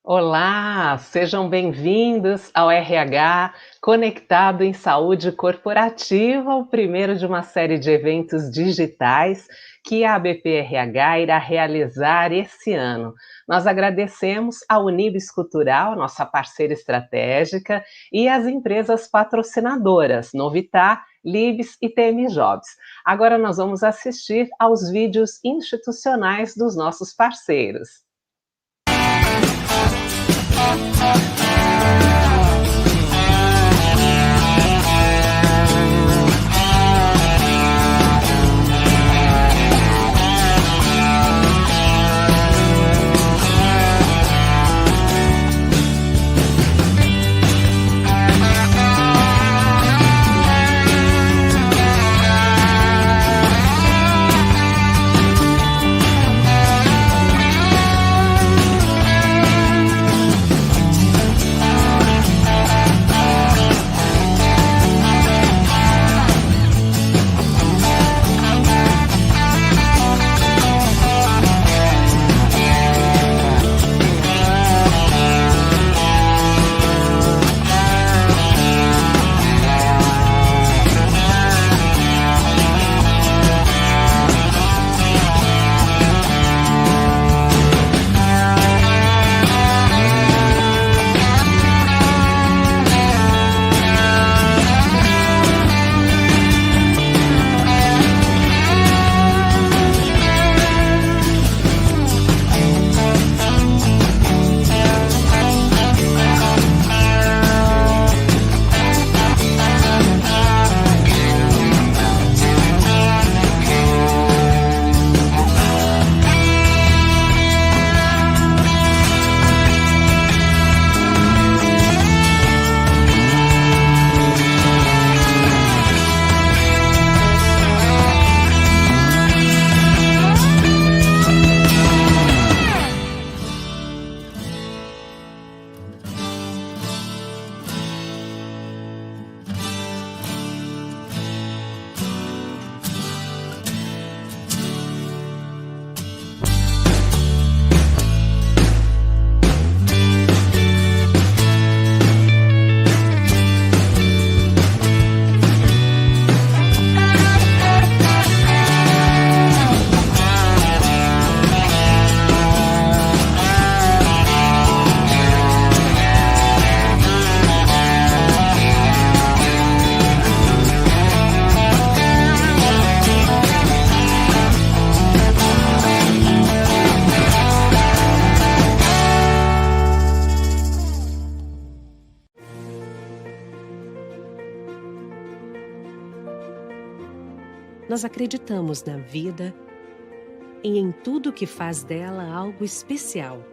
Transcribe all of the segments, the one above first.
Olá, sejam bem-vindos ao RH Conectado em Saúde Corporativa, o primeiro de uma série de eventos digitais que a ABP-RH irá realizar esse ano. Nós agradecemos a Unibis Cultural, nossa parceira estratégica, e as empresas patrocinadoras, Novitá, Libs e TM Jobs. Agora nós vamos assistir aos vídeos institucionais dos nossos parceiros. Nós acreditamos na vida e em tudo que faz dela algo especial.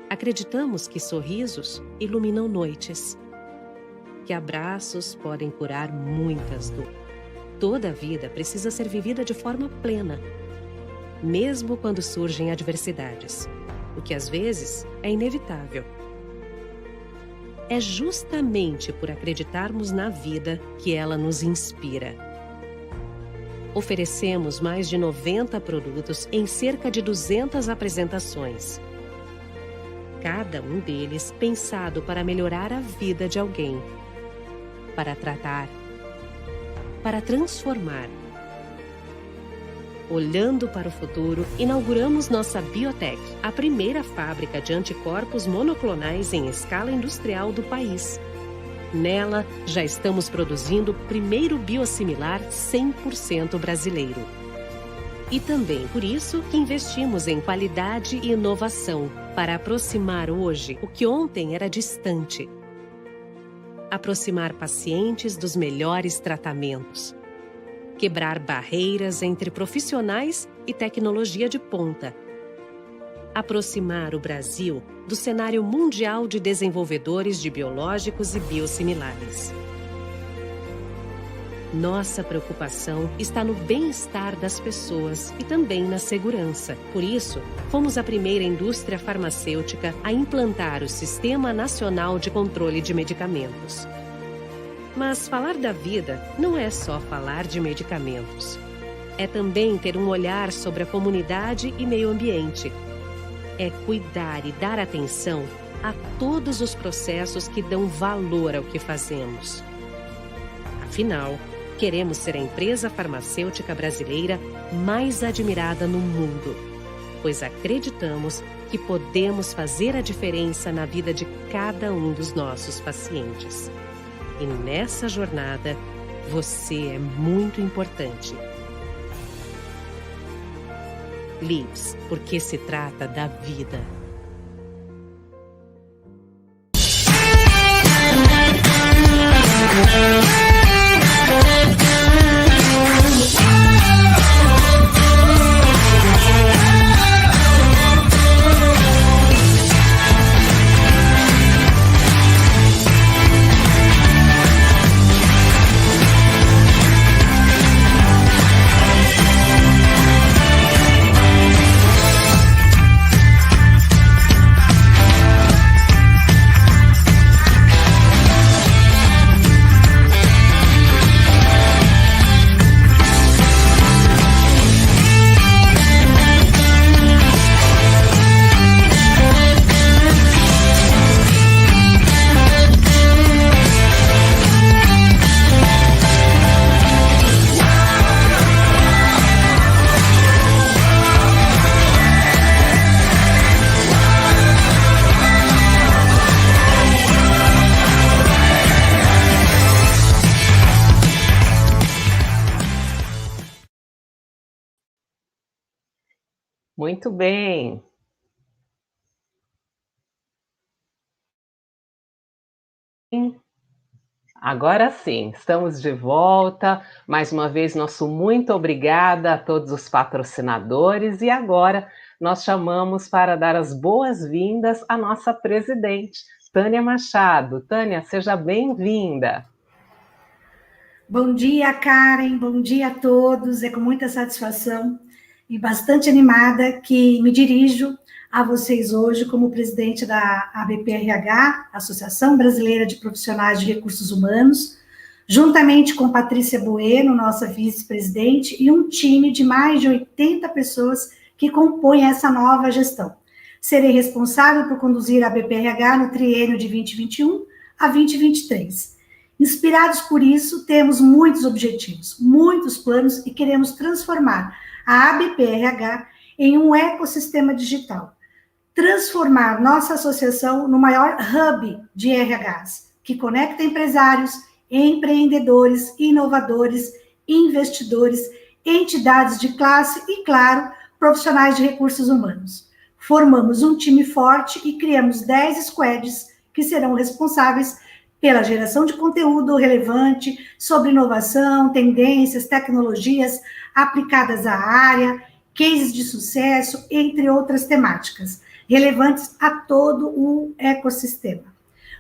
Acreditamos que sorrisos iluminam noites, que abraços podem curar muitas dores. Toda a vida precisa ser vivida de forma plena, mesmo quando surgem adversidades, o que às vezes é inevitável. É justamente por acreditarmos na vida que ela nos inspira. Oferecemos mais de 90 produtos em cerca de 200 apresentações. Cada um deles pensado para melhorar a vida de alguém, para tratar, para transformar. Olhando para o futuro, inauguramos nossa Biotech, a primeira fábrica de anticorpos monoclonais em escala industrial do país. Nela, já estamos produzindo o primeiro biosimilar 100% brasileiro. E também por isso que investimos em qualidade e inovação, para aproximar hoje o que ontem era distante. Aproximar pacientes dos melhores tratamentos. Quebrar barreiras entre profissionais e tecnologia de ponta. Aproximar o Brasil do cenário mundial de desenvolvedores de biológicos e biosimilares. Nossa preocupação está no bem-estar das pessoas e também na segurança. Por isso, fomos a primeira indústria farmacêutica a implantar o Sistema Nacional de Controle de Medicamentos. Mas falar da vida não é só falar de medicamentos. É também ter um olhar sobre a comunidade e meio ambiente. é cuidar e dar atenção a todos os processos que dão valor ao que fazemos. Afinal, queremos ser a empresa farmacêutica brasileira mais admirada no mundo, pois acreditamos que podemos fazer a diferença na vida de cada um dos nossos pacientes. E nessa jornada, você é muito importante. Lives, porque se trata da vida. Muito bem. Agora sim, estamos de volta. Mais uma vez, nosso muito obrigada a todos os patrocinadores. E agora nós chamamos para dar as boas-vindas à nossa presidente, Tânia Machado. Tânia, seja bem-vinda. Bom dia, Karen. Bom dia a todos. É com muita satisfação e bastante animada que me dirijo a vocês hoje como presidente da ABPRH, Associação Brasileira de Profissionais de Recursos Humanos, juntamente com Patrícia Bueno, nossa vice-presidente, e um time de mais de 80 pessoas que compõem essa nova gestão. Serei responsável por conduzir a ABPRH no triênio de 2021 a 2023. Inspirados por isso, temos muitos objetivos, muitos planos e queremos transformar a ABPRH em um ecossistema digital. Transformar nossa associação no maior hub de RHs, que conecta empresários, empreendedores, inovadores, investidores, entidades de classe e, claro, profissionais de recursos humanos. Formamos um time forte e criamos 10 squads que serão responsáveis pela geração de conteúdo relevante sobre inovação, tendências, tecnologias aplicadas à área, cases de sucesso, entre outras temáticas, relevantes a todo o ecossistema.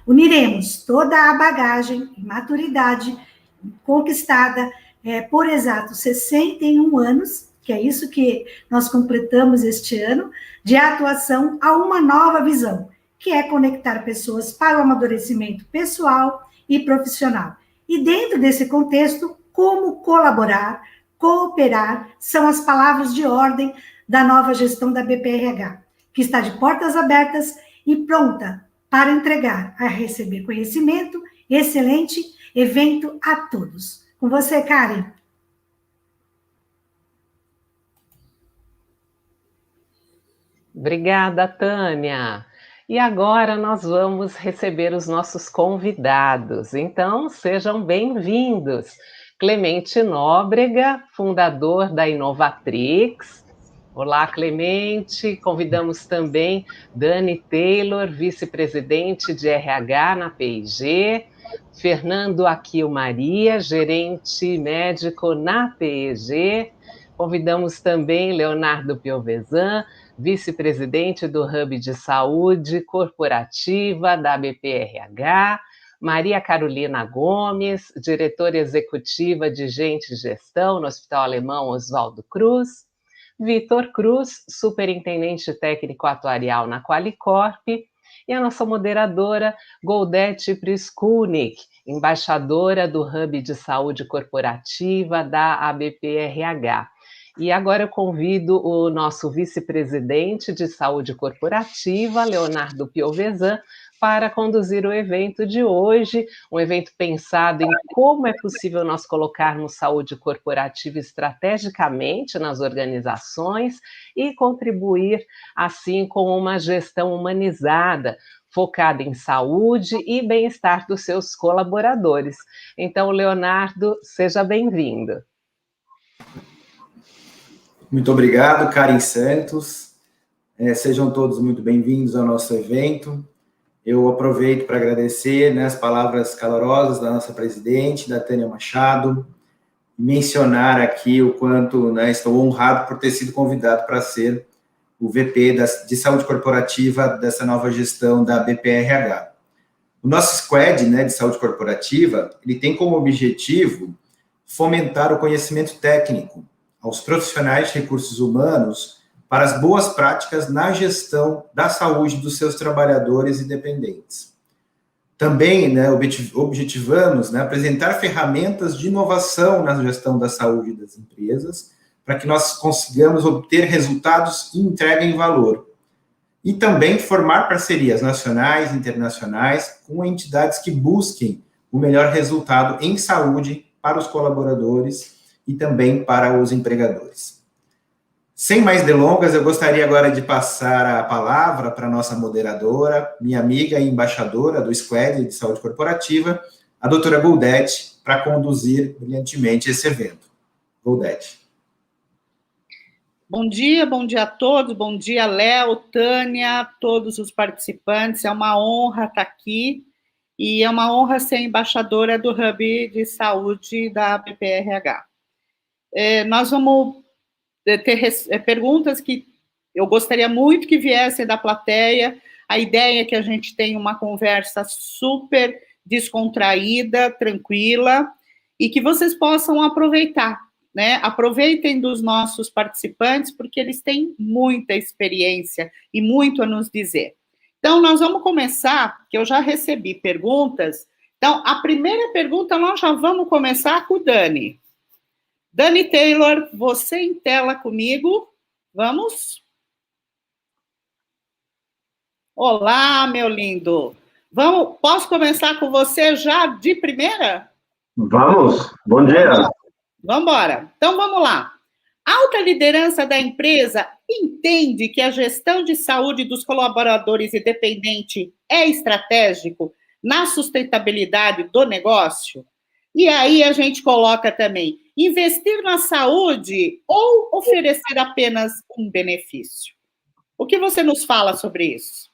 Uniremos toda a bagagem e maturidade conquistada por exatos 61 anos, que é isso que nós completamos este ano, de atuação a uma nova visão, que é conectar pessoas para o amadurecimento pessoal e profissional. E dentro desse contexto, como colaborar, cooperar, são as palavras de ordem da nova gestão da BPRH, que está de portas abertas e pronta para entregar a receber conhecimento, excelente evento a todos. Com você, Karen. Obrigada, Tânia. E agora nós vamos receber os nossos convidados. Então, sejam bem-vindos. Clemente Nóbrega, fundador da Inovatrix. Olá, Clemente. Convidamos também Dani Taylor, vice-presidente de RH na PIG. Fernando Aquil Maria, gerente médico na PEG. Convidamos também Leonardo Piovesan, vice-presidente do Hub de Saúde Corporativa da BPRH, Maria Carolina Gomes, diretora executiva de Gente e Gestão no Hospital Alemão Oswaldo Cruz, Vitor Cruz, superintendente técnico atuarial na Qualicorp, e a nossa moderadora Goldete Priskunik, embaixadora do Hub de Saúde Corporativa da ABPRH. E agora eu convido o nosso vice-presidente de saúde corporativa, Leonardo Piovesan, para conduzir o evento de hoje, um evento pensado em como é possível nós colocarmos saúde corporativa estrategicamente nas organizações e contribuir, assim, com uma gestão humanizada, focada em saúde e bem-estar dos seus colaboradores. Então, Leonardo, seja bem-vindo. Muito obrigado, Karen Santos. Sejam todos muito bem-vindos ao nosso evento. Eu aproveito para agradecer, né, as palavras calorosas da nossa presidente, da Tânia Machado, mencionar aqui o quanto, né, estou honrado por ter sido convidado para ser o VP de Saúde Corporativa dessa nova gestão da BPRH. O nosso squad, né, de saúde corporativa, ele tem como objetivo fomentar o conhecimento técnico aos profissionais de recursos humanos para as boas práticas na gestão da saúde dos seus trabalhadores e dependentes. Também, né, objetivamos, né, apresentar ferramentas de inovação na gestão da saúde das empresas, para que nós consigamos obter resultados e entrega em valor. E também formar parcerias nacionais e internacionais com entidades que busquem o melhor resultado em saúde para os colaboradores e também para os empregadores. Sem mais delongas, eu gostaria agora de passar a palavra para a nossa moderadora, minha amiga e embaixadora do Squad de Saúde Corporativa, a doutora Goldete, para conduzir brilhantemente esse evento. Goldete. Bom dia a todos, bom dia, Léo, Tânia, todos os participantes, é uma honra estar aqui e é uma honra ser embaixadora do Hub de Saúde da BPRH. Nós vamos ter perguntas que eu gostaria muito que viessem da plateia. A ideia é que a gente tenha uma conversa super descontraída, tranquila, e que vocês possam aproveitar, né? Aproveitem dos nossos participantes, porque eles têm muita experiência e muito a nos dizer. Então, nós vamos começar, que eu já recebi perguntas. Então, a primeira pergunta, nós já vamos começar com o Dani. Dani Taylor, você em tela comigo. Vamos? Olá, meu lindo. Posso começar com você já de primeira? Vamos. Bom dia. Vamos embora. Então, vamos lá. A alta liderança da empresa entende que a gestão de saúde dos colaboradores e dependente é estratégico na sustentabilidade do negócio? E aí a gente coloca também, investir na saúde ou oferecer apenas um benefício? O que você nos fala sobre isso?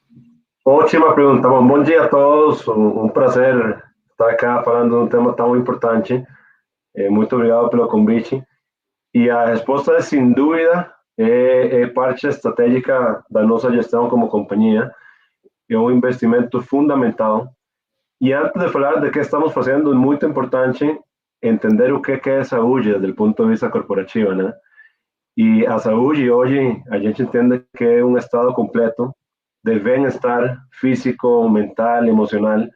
Ótima pergunta. Bom dia a todos. Um prazer estar aqui falando de um tema tão importante. Muito obrigado pelo convite. E a resposta é, sem dúvida, é parte estratégica da nossa gestão como companhia. É um investimento fundamental. E antes de falar de que estamos fazendo, é muito importante entender o que é saúde desde o ponto de vista corporativo, né? E a saúde hoje a gente entende que é um estado completo de bem-estar físico, mental, emocional.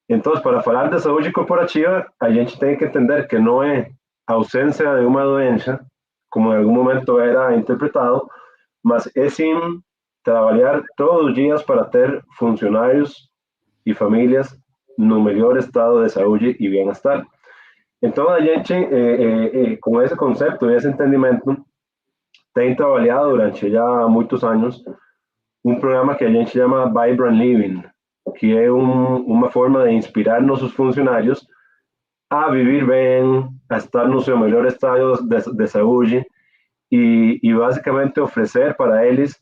Então, para falar de saúde corporativa, a gente tem que entender que não é ausência de uma doença, como em algum momento era interpretado, mas é sim trabalhar todos os dias para ter funcionários e famílias no melhor estado de saúde e bem-estar. Então, a gente, com esse conceito e esse entendimento, tem trabalhado durante já muitos anos um programa que a gente chama Vibrant Living, que é uma forma de inspirar nossos funcionários a viver bem, a estar no seu melhor estado de saúde e basicamente oferecer para eles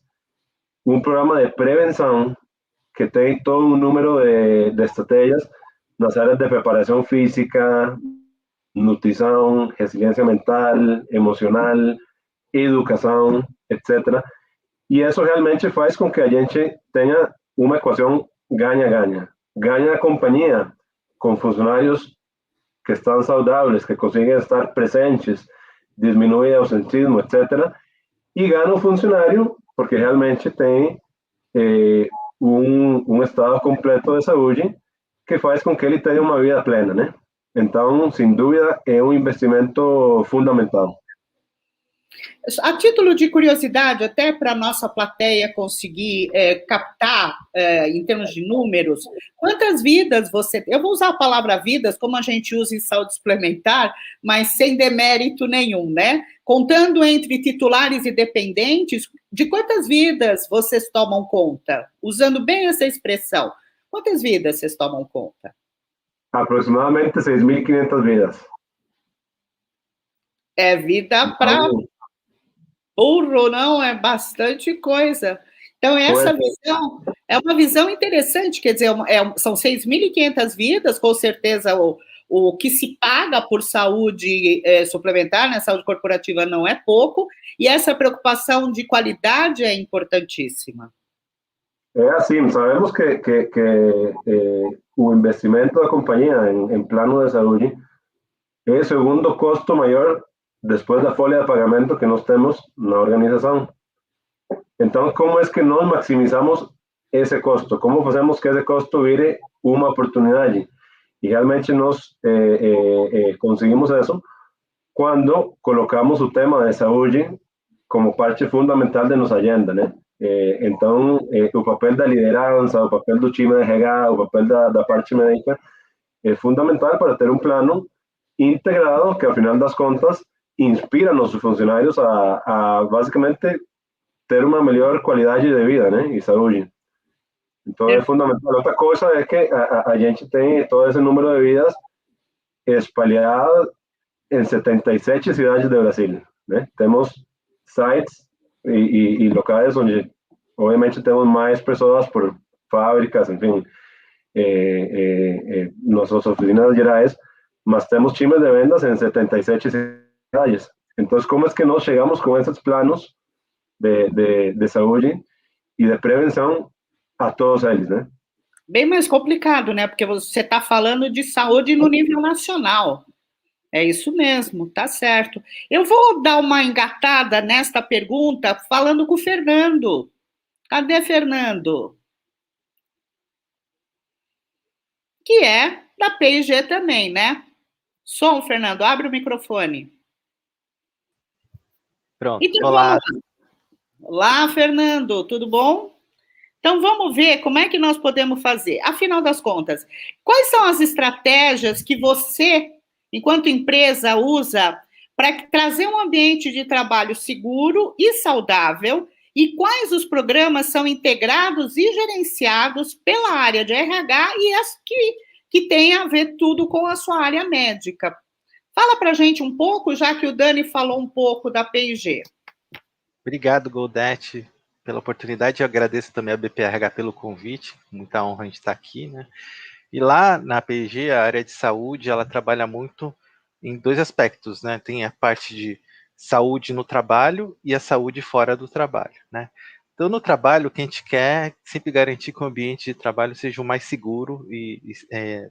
um programa de prevenção que tem todo um número de estratégias nas áreas de preparação física, nutrição, resiliência mental, emocional, educação, etc. E isso realmente faz com que a gente tenha uma equação ganha-ganha. Ganha a companhia com funcionários que estão saudáveis, que conseguem estar presentes, diminui o ausentismo, etc. E ganha o funcionário porque realmente tem um estado completo de saúde que faz com que ele tenha uma vida plena, né? Então, sem dúvida, é um investimento fundamental. A título de curiosidade, até para a nossa plateia conseguir captar, em termos de números, quantas vidas você... Eu vou usar a palavra vidas, como a gente usa em saúde suplementar, mas sem demérito nenhum, né? Contando entre titulares e dependentes, de quantas vidas vocês tomam conta? Usando bem essa expressão, quantas vidas vocês tomam conta? Aproximadamente 6.500 vidas. É vida para... burro, não, é bastante coisa. Então, essa visão é uma visão interessante, quer dizer, são 6.500 vidas, com certeza o que se paga por saúde suplementar, né, saúde corporativa não é pouco, e essa preocupação de qualidade é importantíssima. É assim, sabemos que o investimento da companhia em plano de saúde é o segundo custo maior depois da folha de pagamento que nós temos na organização. Então, como é que nós maximizamos esse custo? Como fazemos que esse custo vire uma oportunidade? E realmente nós conseguimos isso quando colocamos o tema de saúde como parte fundamental de nossa agenda, né? Então, o papel da liderança, o papel do time de RH, o papel da parte médica é fundamental para ter um plano integrado que, ao final das contas, inspira a nossos funcionários a basicamente ter uma melhor qualidade de vida, né, e saúde. Então é fundamental. Outra coisa é que a gente tem todo esse número de vidas espalhadas em 77 cidades do Brasil, né? Temos sites e locais onde, obviamente, temos mais pessoas por fábricas, enfim, nossas oficinas gerais, mas temos times de vendas em 77 cidades. Então, como é que nós chegamos com esses planos de saúde e de prevenção a todos eles, né? Bem mais complicado, né? Porque você está falando de saúde no nível nacional. É isso mesmo, tá certo. Eu vou dar uma engatada nesta pergunta falando com o Fernando. Cadê Fernando? Que é da P&G também, né? Som, Fernando, abre o microfone. Pronto, Então, olá. Olá, Fernando, tudo bom? Então, vamos ver como é que nós podemos fazer. Afinal das contas, quais são as estratégias que você, enquanto empresa, usa para trazer um ambiente de trabalho seguro e saudável? E quais os programas são integrados e gerenciados pela área de RH e as que têm a ver tudo com a sua área médica? Fala para a gente um pouco, já que o Dani falou um pouco da P&G. Obrigado, Goldete, pela oportunidade. Eu agradeço também a BPRH pelo convite. Muita honra a gente estar aqui, né? E lá na P&G, a área de saúde, ela trabalha muito em dois aspectos, né? Tem a parte de saúde no trabalho e a saúde fora do trabalho, né? Então, no trabalho, o que a gente quer é sempre garantir que o ambiente de trabalho seja o mais seguro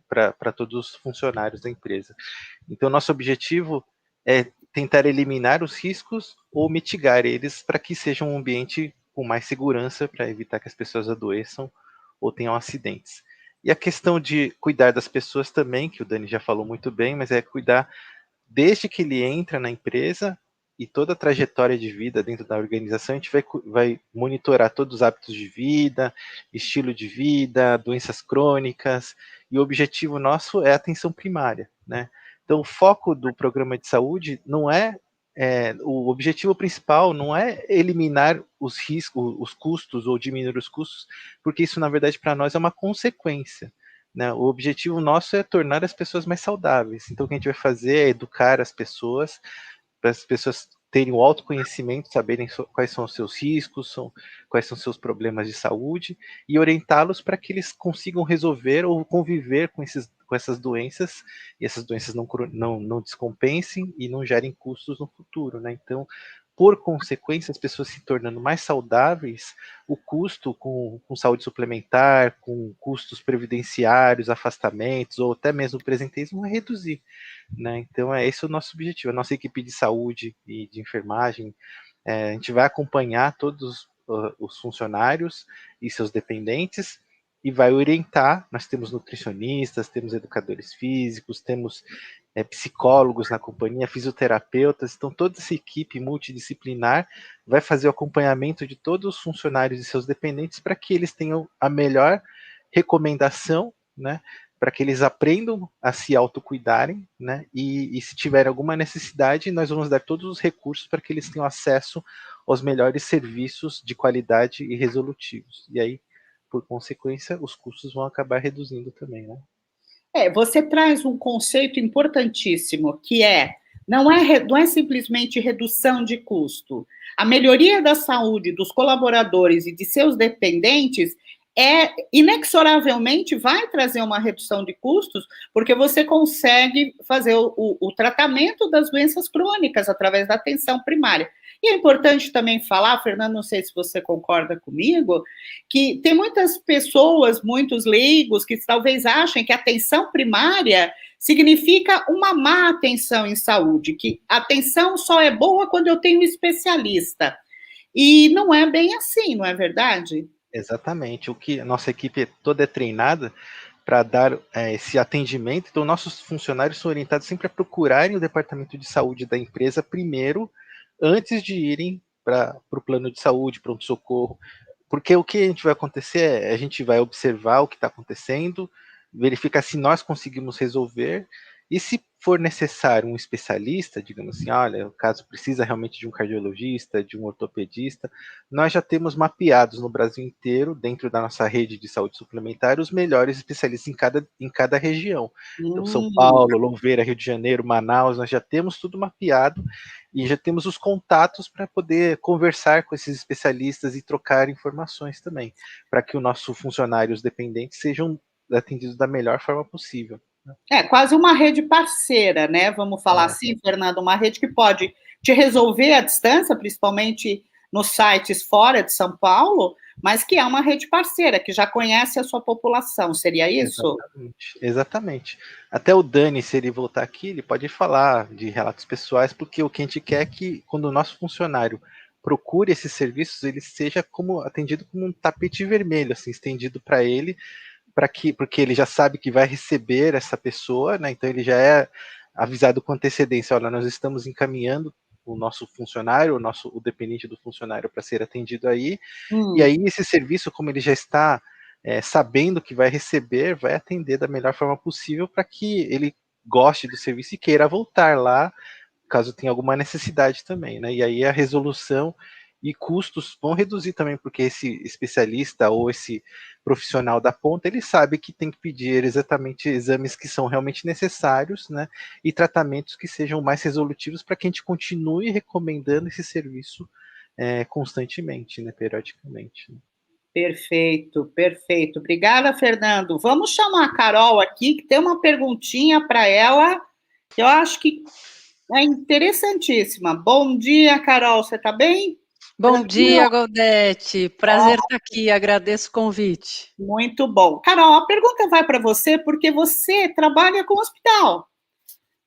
para todos os funcionários da empresa. Então, nosso objetivo é tentar eliminar os riscos ou mitigar eles para que seja um ambiente com mais segurança, para evitar que as pessoas adoeçam ou tenham acidentes. E a questão de cuidar das pessoas também, que o Dani já falou muito bem, mas é cuidar desde que ele entra na empresa e toda a trajetória de vida dentro da organização. A gente vai monitorar todos os hábitos de vida, estilo de vida, doenças crônicas, e o objetivo nosso é a atenção primária, né? Então, o foco do programa de saúde não o objetivo principal não é eliminar os riscos, os custos ou diminuir os custos, porque isso, na verdade, para nós é uma consequência, né? O objetivo nosso é tornar as pessoas mais saudáveis. Então, o que a gente vai fazer é educar as pessoas, para as pessoas terem o autoconhecimento, saberem quais são os seus riscos, quais são os seus problemas de saúde, e orientá-los para que eles consigam resolver ou conviver com essas doenças, e essas doenças não descompensem e não gerem custos no futuro, né? Então, por consequência, as pessoas se tornando mais saudáveis, o custo com saúde suplementar, com custos previdenciários, afastamentos, ou até mesmo presenteísmo, vai reduzir, né? Então, esse o nosso objetivo. A nossa equipe de saúde e de enfermagem, a gente vai acompanhar todos os funcionários e seus dependentes, e vai orientar. Nós temos nutricionistas, temos educadores físicos, temos psicólogos na companhia, fisioterapeutas, então toda essa equipe multidisciplinar vai fazer o acompanhamento de todos os funcionários e seus dependentes para que eles tenham a melhor recomendação, né, para que eles aprendam a se autocuidarem, né, e se tiver alguma necessidade, nós vamos dar todos os recursos para que eles tenham acesso aos melhores serviços de qualidade e resolutivos. E aí, por consequência, os custos vão acabar reduzindo também, né? Você traz um conceito importantíssimo, que não é simplesmente redução de custo. A melhoria da saúde dos colaboradores e de seus dependentes inexoravelmente vai trazer uma redução de custos, porque você consegue fazer o tratamento das doenças crônicas através da atenção primária. E é importante também falar, Fernando, não sei se você concorda comigo, que tem muitas pessoas, muitos leigos, que talvez achem que a atenção primária significa uma má atenção em saúde, que a atenção só é boa quando eu tenho um especialista. E não é bem assim, não é verdade? Exatamente. O que a nossa equipe toda é treinada para dar esse atendimento, então nossos funcionários são orientados sempre a procurarem o departamento de saúde da empresa primeiro, antes de irem para o plano de saúde, pronto-socorro, porque o que a gente vai acontecer a gente vai observar o que está acontecendo, verificar se nós conseguimos resolver, e se for necessário um especialista, digamos assim, olha, o caso precisa realmente de um cardiologista, de um ortopedista, nós já temos mapeados no Brasil inteiro, dentro da nossa rede de saúde suplementar, os melhores especialistas em cada região. Então, São Paulo, Louveira, Rio de Janeiro, Manaus, nós já temos tudo mapeado e já temos os contatos para poder conversar com esses especialistas e trocar informações também, para que o nosso funcionário e os dependentes sejam atendidos da melhor forma possível. Quase uma rede parceira, né? Vamos falar assim, Fernando, uma rede que pode te resolver à distância, principalmente nos sites fora de São Paulo, mas que é uma rede parceira, que já conhece a sua população, seria isso? Exatamente. Até o Dani, se ele voltar aqui, ele pode falar de relatos pessoais, porque o que a gente quer é que, quando o nosso funcionário procure esses serviços, ele seja atendido como um tapete vermelho, assim, estendido para ele, porque ele já sabe que vai receber essa pessoa, né? Então ele já é avisado com antecedência, olha, nós estamos encaminhando o nosso funcionário, o dependente do funcionário para ser atendido aí, e aí esse serviço, como ele já está sabendo que vai receber, vai atender da melhor forma possível para que ele goste do serviço e queira voltar lá, caso tenha alguma necessidade também, né? E aí a resolução e custos vão reduzir também, porque esse especialista ou esse profissional da ponta, ele sabe que tem que pedir exatamente exames que são realmente necessários, né, e tratamentos que sejam mais resolutivos para que a gente continue recomendando esse serviço constantemente, né, periodicamente. Perfeito, perfeito. Obrigada, Fernando. Vamos chamar a Carol aqui, que tem uma perguntinha para ela, que eu acho que é interessantíssima. Bom dia, Carol, você está bem? Bom dia, Goldete. Prazer estar aqui, agradeço o convite. Muito bom. Carol, a pergunta vai para você, porque você trabalha com hospital,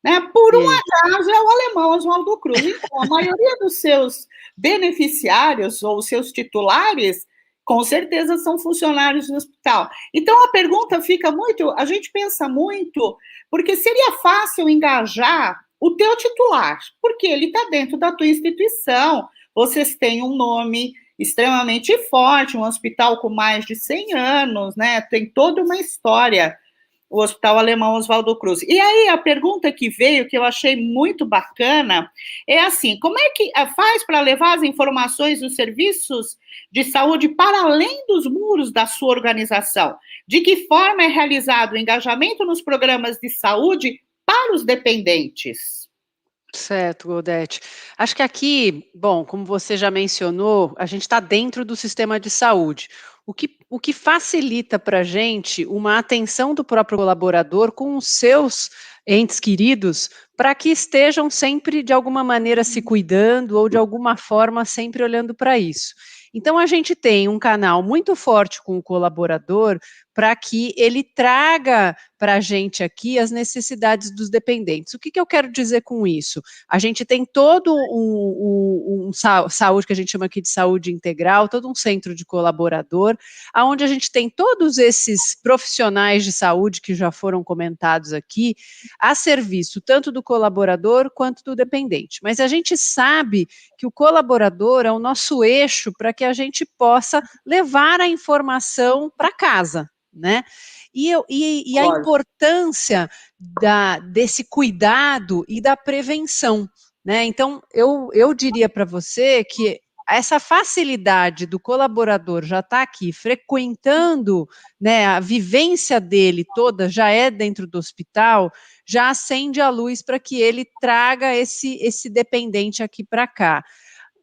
né? Por um acaso é o alemão Oswaldo Cruz. Então, a maioria dos seus beneficiários ou seus titulares, com certeza, são funcionários do hospital. Então, a pergunta fica muito... A gente pensa muito, porque seria fácil engajar o teu titular, porque ele está dentro da tua instituição. Vocês têm um nome extremamente forte, um hospital com mais de 100 anos, né? Tem toda uma história, o Hospital Alemão Oswaldo Cruz. E aí, a pergunta que veio, que eu achei muito bacana, é assim, como é que faz para levar as informações dos serviços de saúde para além dos muros da sua organização? De que forma é realizado o engajamento nos programas de saúde para os dependentes? Certo, Goldete. Acho que aqui, bom, como você já mencionou, a gente está dentro do sistema de saúde, o que facilita para a gente uma atenção do próprio colaborador com os seus entes queridos para que estejam sempre, de alguma maneira, se cuidando ou, de alguma forma, sempre olhando para isso. Então, a gente tem um canal muito forte com o colaborador para que ele traga para a gente aqui as necessidades dos dependentes. O que eu quero dizer com isso? A gente tem todo um saúde, que a gente chama aqui de saúde integral, todo um centro de colaborador, onde a gente tem todos esses profissionais de saúde que já foram comentados aqui, a serviço tanto do colaborador quanto do dependente. Mas a gente sabe que o colaborador é o nosso eixo para que a gente possa levar a informação para casa, né? E a importância desse cuidado e da prevenção, né? Então, eu diria para você que essa facilidade do colaborador já estar aqui frequentando, né, a vivência dele toda já é dentro do hospital, já acende a luz para que ele traga esse dependente aqui para cá.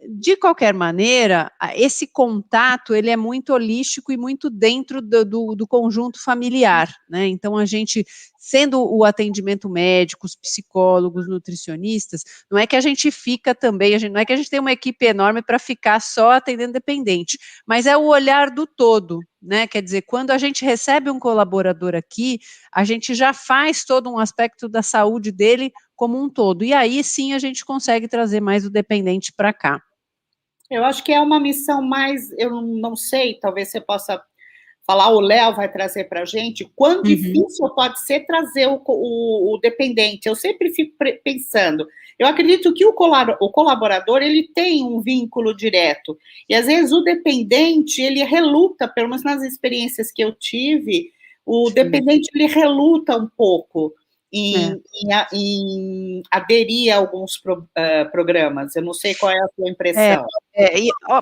De qualquer maneira, esse contato, ele é muito holístico e muito dentro do conjunto familiar, né? Então, a gente, sendo o atendimento médico, os psicólogos, nutricionistas, não é que a gente fica também, não é que a gente tem uma equipe enorme para ficar só atendendo dependente, mas é o olhar do todo, né? Quer dizer, quando a gente recebe um colaborador aqui, a gente já faz todo um aspecto da saúde dele como um todo, e aí sim a gente consegue trazer mais o dependente para cá. Eu acho que é uma missão mais, eu não sei, talvez você possa falar, o Léo vai trazer para a gente, quão difícil pode ser trazer o dependente. Eu sempre fico pensando, eu acredito que o colaborador, ele tem um vínculo direto, e às vezes o dependente, ele reluta, pelo menos nas experiências que eu tive, o dependente, ele reluta um pouco em aderir a alguns programas. Eu não sei qual é a sua impressão.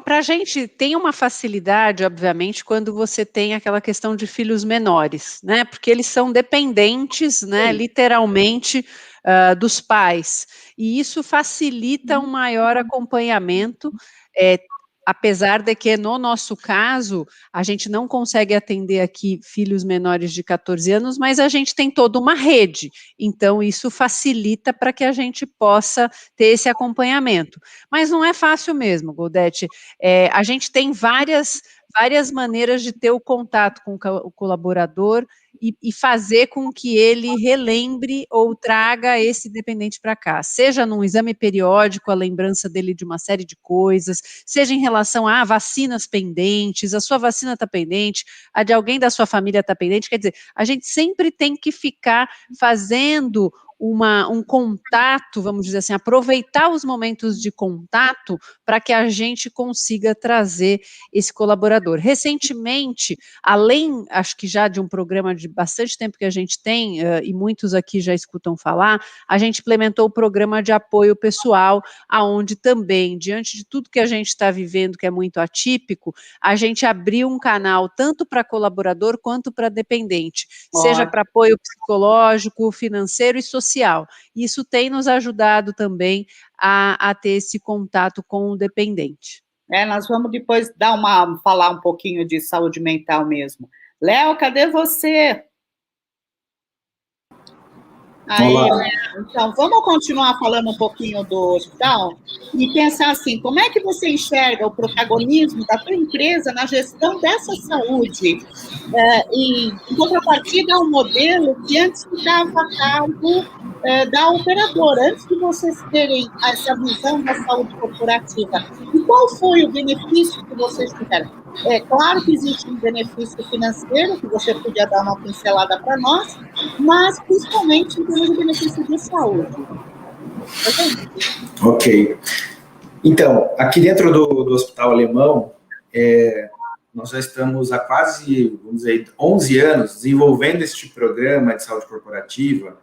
Para a gente tem uma facilidade, obviamente, quando você tem aquela questão de filhos menores, né? Porque eles são dependentes, né? Literalmente, dos pais. E isso facilita um maior acompanhamento. Apesar de que, no nosso caso, a gente não consegue atender aqui filhos menores de 14 anos, mas a gente tem toda uma rede, então isso facilita para que a gente possa ter esse acompanhamento. Mas não é fácil mesmo, Goldete. A gente tem várias maneiras de ter o contato com o colaborador e fazer com que ele relembre ou traga esse dependente para cá, seja num exame periódico, a lembrança dele de uma série de coisas, seja em relação a vacinas pendentes, a sua vacina está pendente, a de alguém da sua família está pendente, quer dizer, a gente sempre tem que ficar fazendo um contato, vamos dizer assim, aproveitar os momentos de contato para que a gente consiga trazer esse colaborador. Recentemente, além, acho que já de um programa de bastante tempo que a gente tem, e muitos aqui já escutam falar, a gente implementou o programa de apoio pessoal, aonde também, diante de tudo que a gente está vivendo, que é muito atípico, a gente abriu um canal tanto para colaborador quanto para dependente, seja para apoio psicológico, financeiro e social. Isso tem nos ajudado também a ter esse contato com o dependente. Nós vamos depois falar um pouquinho de saúde mental mesmo. Léo, cadê você? Aí, então, vamos continuar falando um pouquinho do hospital e pensar assim, como é que você enxerga o protagonismo da tua empresa na gestão dessa saúde? Em contrapartida ao modelo que antes ficava a cargo da operadora, antes de vocês terem essa visão da saúde corporativa. E qual foi o benefício que vocês tiveram? É claro que existe um benefício financeiro, que você podia dar uma pincelada para nós, mas principalmente em termos de benefício de saúde. Ok. Então, aqui dentro do Hospital Alemão, nós já estamos há quase, vamos dizer, 11 anos desenvolvendo este programa de saúde corporativa,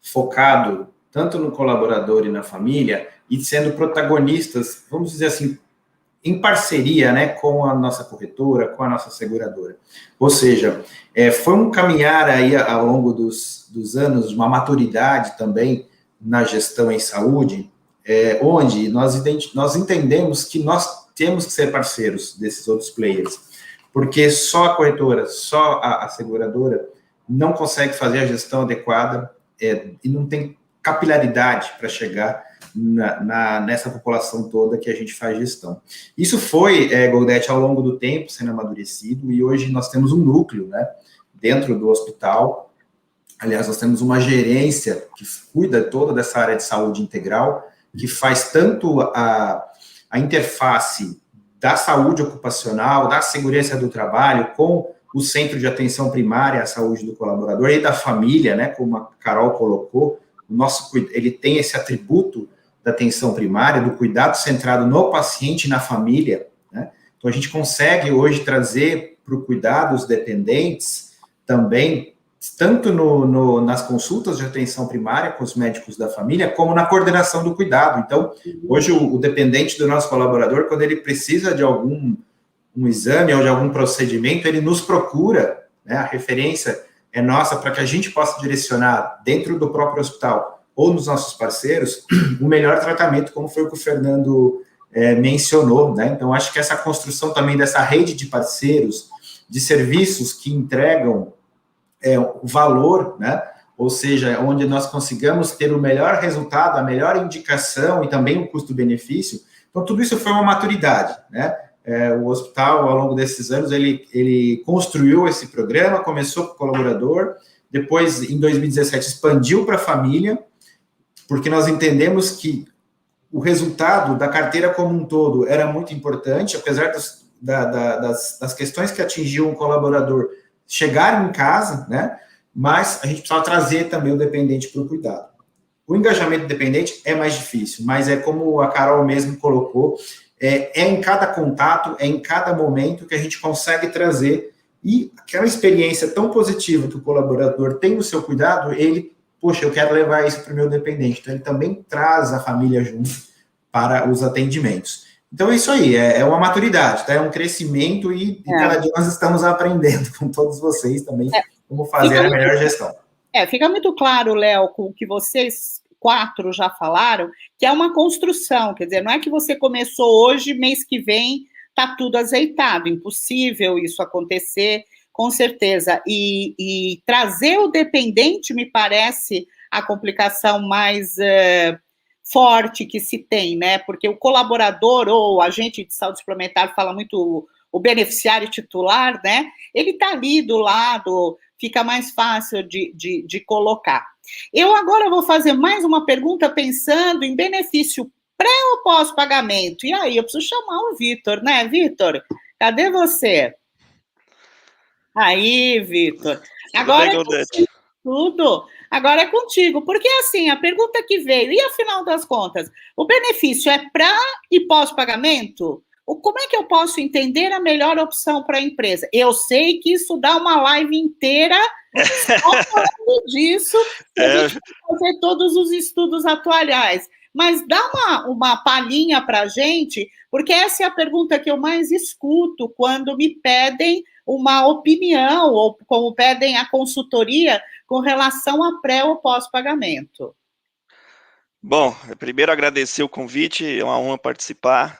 focado tanto no colaborador e na família, e sendo protagonistas, vamos dizer assim, em parceria, né, com a nossa corretora, com a nossa seguradora. Ou seja, foi um caminhar aí ao longo dos anos, uma maturidade também na gestão em saúde, onde nós entendemos que nós temos que ser parceiros desses outros players, porque só a corretora, só a seguradora não consegue fazer a gestão adequada e não tem capilaridade para chegar nessa população toda que a gente faz gestão. Isso foi, Goldete, ao longo do tempo sendo amadurecido, e hoje nós temos um núcleo, né, dentro do hospital. Aliás, nós temos uma gerência que cuida toda dessa área de saúde integral, que faz tanto a interface da saúde ocupacional, da segurança do trabalho, com o centro de atenção primária à saúde do colaborador e da família, né, como a Carol colocou. Ele tem esse atributo da atenção primária, do cuidado centrado no paciente e na família, né? Então, a gente consegue hoje trazer para o cuidado os dependentes também, tanto nas consultas de atenção primária com os médicos da família, como na coordenação do cuidado. Então, hoje o dependente do nosso colaborador, quando ele precisa de um exame ou de algum procedimento, ele nos procura, né? A referência é nossa para que a gente possa direcionar dentro do próprio hospital ou nos nossos parceiros o melhor tratamento, como foi o que o Fernando mencionou, né? Então, acho que essa construção também dessa rede de parceiros, de serviços que entregam o valor, né? Ou seja, onde nós consigamos ter o melhor resultado, a melhor indicação e também o custo-benefício. Então, tudo isso foi uma maturidade, né? O hospital, ao longo desses anos, ele construiu esse programa, começou com o colaborador, depois, em 2017, expandiu para a família, porque nós entendemos que o resultado da carteira como um todo era muito importante, apesar das questões que atingiam o colaborador chegarem em casa, né? Mas a gente precisava trazer também o dependente para o cuidado. O engajamento dependente é mais difícil, mas é como a Carol mesmo colocou, é em cada contato, é em cada momento que a gente consegue trazer, e aquela experiência tão positiva que o colaborador tem no seu cuidado, poxa, eu quero levar isso para o meu dependente. Então, ele também traz a família junto para os atendimentos. Então, é isso aí, é uma maturidade, tá? É um crescimento e cada dia nós estamos aprendendo com todos vocês também como fazer a melhor gestão. Fica muito claro, Léo, com o que vocês 4 já falaram, que é uma construção, quer dizer, não é que você começou hoje, mês que vem está tudo azeitado, impossível isso acontecer, com certeza, e trazer o dependente me parece a complicação mais forte que se tem, né, porque o colaborador ou o agente de saúde suplementar fala muito o beneficiário titular, né, ele está ali do lado, fica mais fácil de colocar. Eu agora vou fazer mais uma pergunta pensando em benefício pré ou pós-pagamento. E aí, eu preciso chamar o Vitor, né, Vitor? Cadê você? Aí, Vitor. Agora é contigo, tudo. Agora é contigo. Porque, assim, a pergunta que veio, e afinal das contas, o benefício é pré e pós-pagamento? Como é que eu posso entender a melhor opção para a empresa? Eu sei que isso dá uma live inteira só falando disso, a gente vai fazer todos os estudos atuariais. Mas dá uma palhinha para a gente, porque essa é a pergunta que eu mais escuto quando me pedem uma opinião, ou como pedem a consultoria com relação a pré ou pós-pagamento. Bom, primeiro agradecer o convite, é uma honra participar.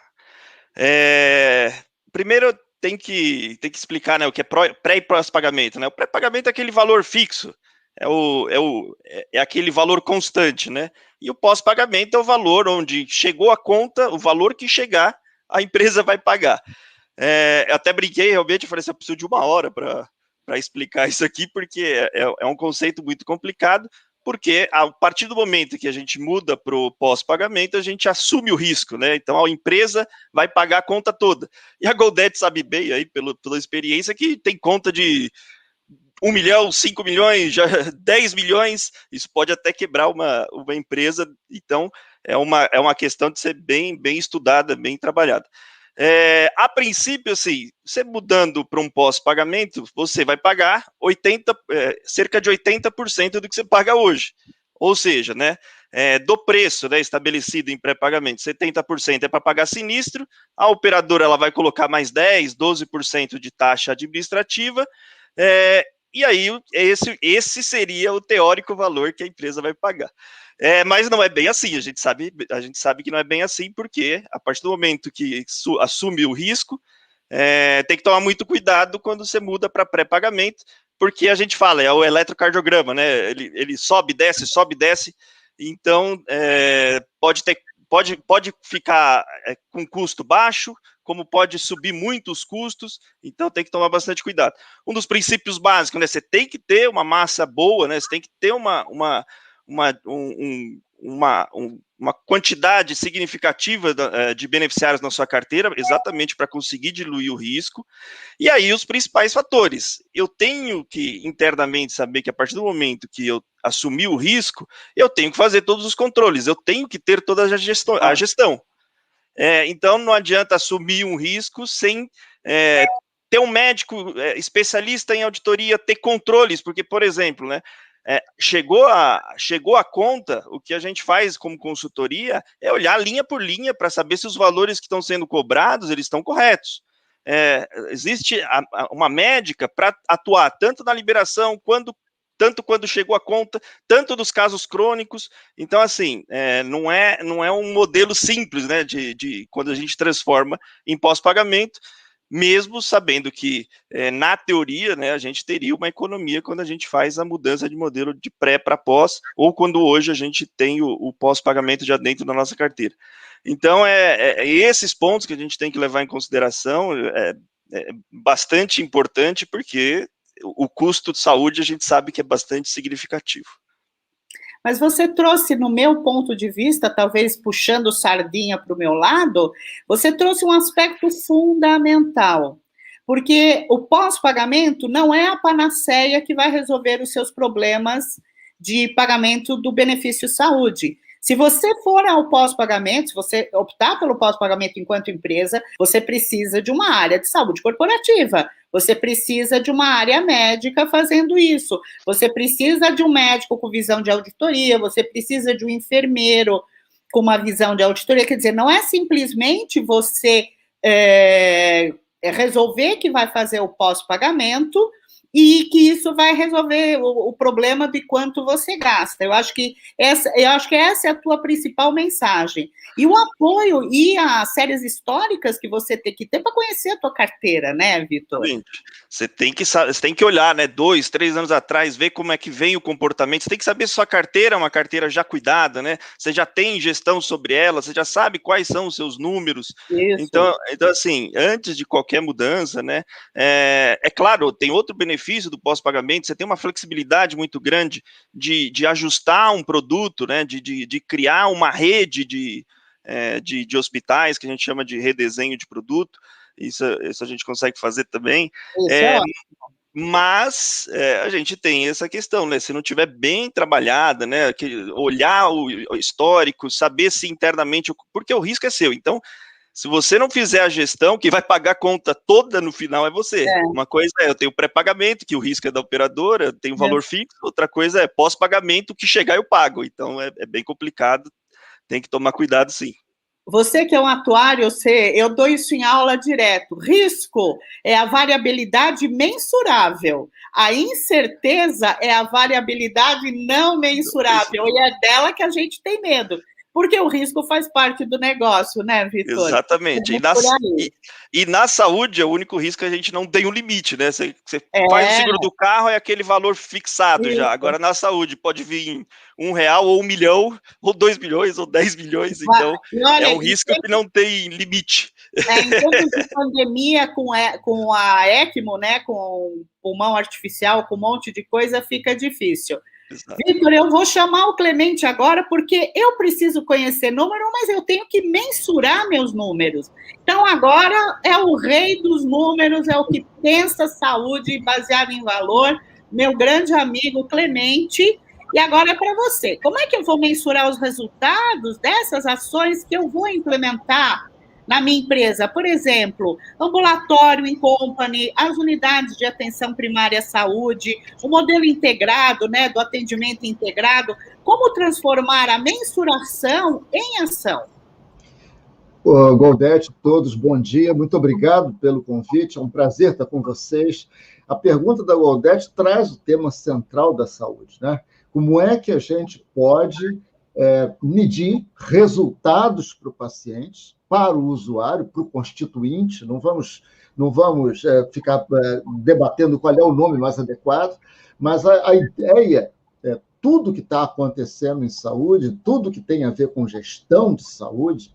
Primeiro tem que explicar, né, o que é pré e pós-pagamento, né? O pré-pagamento é aquele valor fixo, é aquele valor constante, né? E o pós-pagamento é o valor onde chegou a conta, o valor que chegar, a empresa vai pagar. Eu até brinquei, realmente, eu falei assim, eu preciso de 1 hora para explicar isso aqui, porque é um conceito muito complicado, porque a partir do momento que a gente muda para o pós-pagamento, a gente assume o risco, né? Então a empresa vai pagar a conta toda. E a Goldete sabe bem aí, pela experiência, que tem conta de 1 milhão, 5 milhões, já 10 milhões, isso pode até quebrar uma empresa, então é uma questão de ser bem estudada, bem trabalhada. A princípio, assim, você mudando para um pós-pagamento, você vai pagar cerca de 80% do que você paga hoje. Ou seja, né, do preço, né, estabelecido em pré-pagamento, 70% é para pagar sinistro, a operadora ela vai colocar mais 10%, 12% de taxa administrativa, e aí esse seria o teórico valor que a empresa vai pagar. Mas não é bem assim, a gente sabe que não é bem assim, porque a partir do momento que assume o risco, tem que tomar muito cuidado quando você muda para pré-pagamento, porque a gente fala, é o eletrocardiograma, né? Ele sobe, desce, então pode ficar com custo baixo, como pode subir muito os custos, então tem que tomar bastante cuidado. Um dos princípios básicos, né, você tem que ter uma massa boa, né, você tem que ter uma quantidade significativa de beneficiários na sua carteira, exatamente para conseguir diluir o risco. E aí os principais fatores. Eu tenho que internamente saber que a partir do momento que eu assumir o risco, eu tenho que fazer todos os controles, eu tenho que ter toda a gestão. Então não adianta assumir um risco sem ter um médico especialista em auditoria, ter controles, porque, por exemplo, né, chegou a conta, o que a gente faz como consultoria é olhar linha por linha para saber se os valores que estão sendo cobrados, eles estão corretos. Existe uma médica para atuar tanto na liberação, tanto quando chegou a conta, tanto dos casos crônicos. Então, assim, não é um modelo simples, né, de quando a gente transforma em pós-pagamento, mesmo sabendo que, na teoria, né, a gente teria uma economia quando a gente faz a mudança de modelo de pré para pós, ou quando hoje a gente tem o pós-pagamento já dentro da nossa carteira. Então, esses pontos que a gente tem que levar em consideração, é bastante importante, porque o custo de saúde a gente sabe que é bastante significativo. Mas você trouxe, no meu ponto de vista, talvez puxando sardinha para o meu lado, você trouxe um aspecto fundamental, porque o pós-pagamento não é a panaceia que vai resolver os seus problemas de pagamento do benefício saúde. Se você for ao pós-pagamento, se você optar pelo pós-pagamento enquanto empresa, você precisa de uma área de saúde corporativa, você precisa de uma área médica fazendo isso, você precisa de um médico com visão de auditoria, você precisa de um enfermeiro com uma visão de auditoria. Quer dizer, não é simplesmente você resolver que vai fazer o pós-pagamento e que isso vai resolver o problema de quanto você gasta. Eu acho que essa é a tua principal mensagem. E o apoio e as séries históricas que você tem que ter para conhecer a tua carteira, né, Vitor? Você tem que olhar, né, 2, 3 anos atrás, ver como é que vem o comportamento. Você tem que saber se sua carteira é uma carteira já cuidada, né? Você já tem gestão sobre ela, você já sabe quais são os seus números. Isso. Então, assim, antes de qualquer mudança, né, claro, tem outro benefício do pós-pagamento, você tem uma flexibilidade muito grande de ajustar um produto, né, de criar uma rede de hospitais, que a gente chama de redesenho de produto. Isso a gente consegue fazer também. Mas a gente tem essa questão, né? Se não tiver bem trabalhada, né? Olhar o histórico, saber se internamente, porque o risco é seu. Então, se você não fizer a gestão, quem vai pagar a conta toda no final é você. Uma coisa eu tenho pré-pagamento, que o risco é da operadora, tem um valor fixo, outra coisa é pós-pagamento, que chegar eu pago. Então é bem complicado, tem que tomar cuidado sim. Você que é um atuário, eu dou isso em aula direto. Risco é a variabilidade mensurável. A incerteza é a variabilidade não mensurável. E é dela que a gente tem medo. Porque o risco faz parte do negócio, né, Vitor? Exatamente. E na saúde, é o único risco que a gente não tem um limite, né? Você faz o seguro do carro, é aquele valor fixado já. Agora, na saúde, pode vir R$1 ou 1 milhão, ou 2 milhões, ou 10 milhões. Então, olha, é um risco que não tem limite. Em tempos de pandemia, com a ECMO, né, com pulmão artificial, com um monte de coisa, fica difícil. Vitor, eu vou chamar o Clemente agora, porque eu preciso conhecer número, mas eu tenho que mensurar meus números. Então, agora é o rei dos números, é o que pensa saúde baseado em valor, meu grande amigo Clemente. E agora é para você. Como é que eu vou mensurar os resultados dessas ações que eu vou implementar na minha empresa? Por exemplo, ambulatório in company, as unidades de atenção primária à saúde, o modelo integrado, né, do atendimento integrado. Como transformar a mensuração em ação? Goldete, todos, bom dia. Muito obrigado pelo convite. É um prazer estar com vocês. A pergunta da Goldete traz o tema central da saúde, né? Como é que a gente pode medir resultados para o paciente, para o usuário, para o constituinte? Não vamos ficar debatendo qual é o nome mais adequado, mas a ideia tudo que está acontecendo em saúde, tudo que tem a ver com gestão de saúde,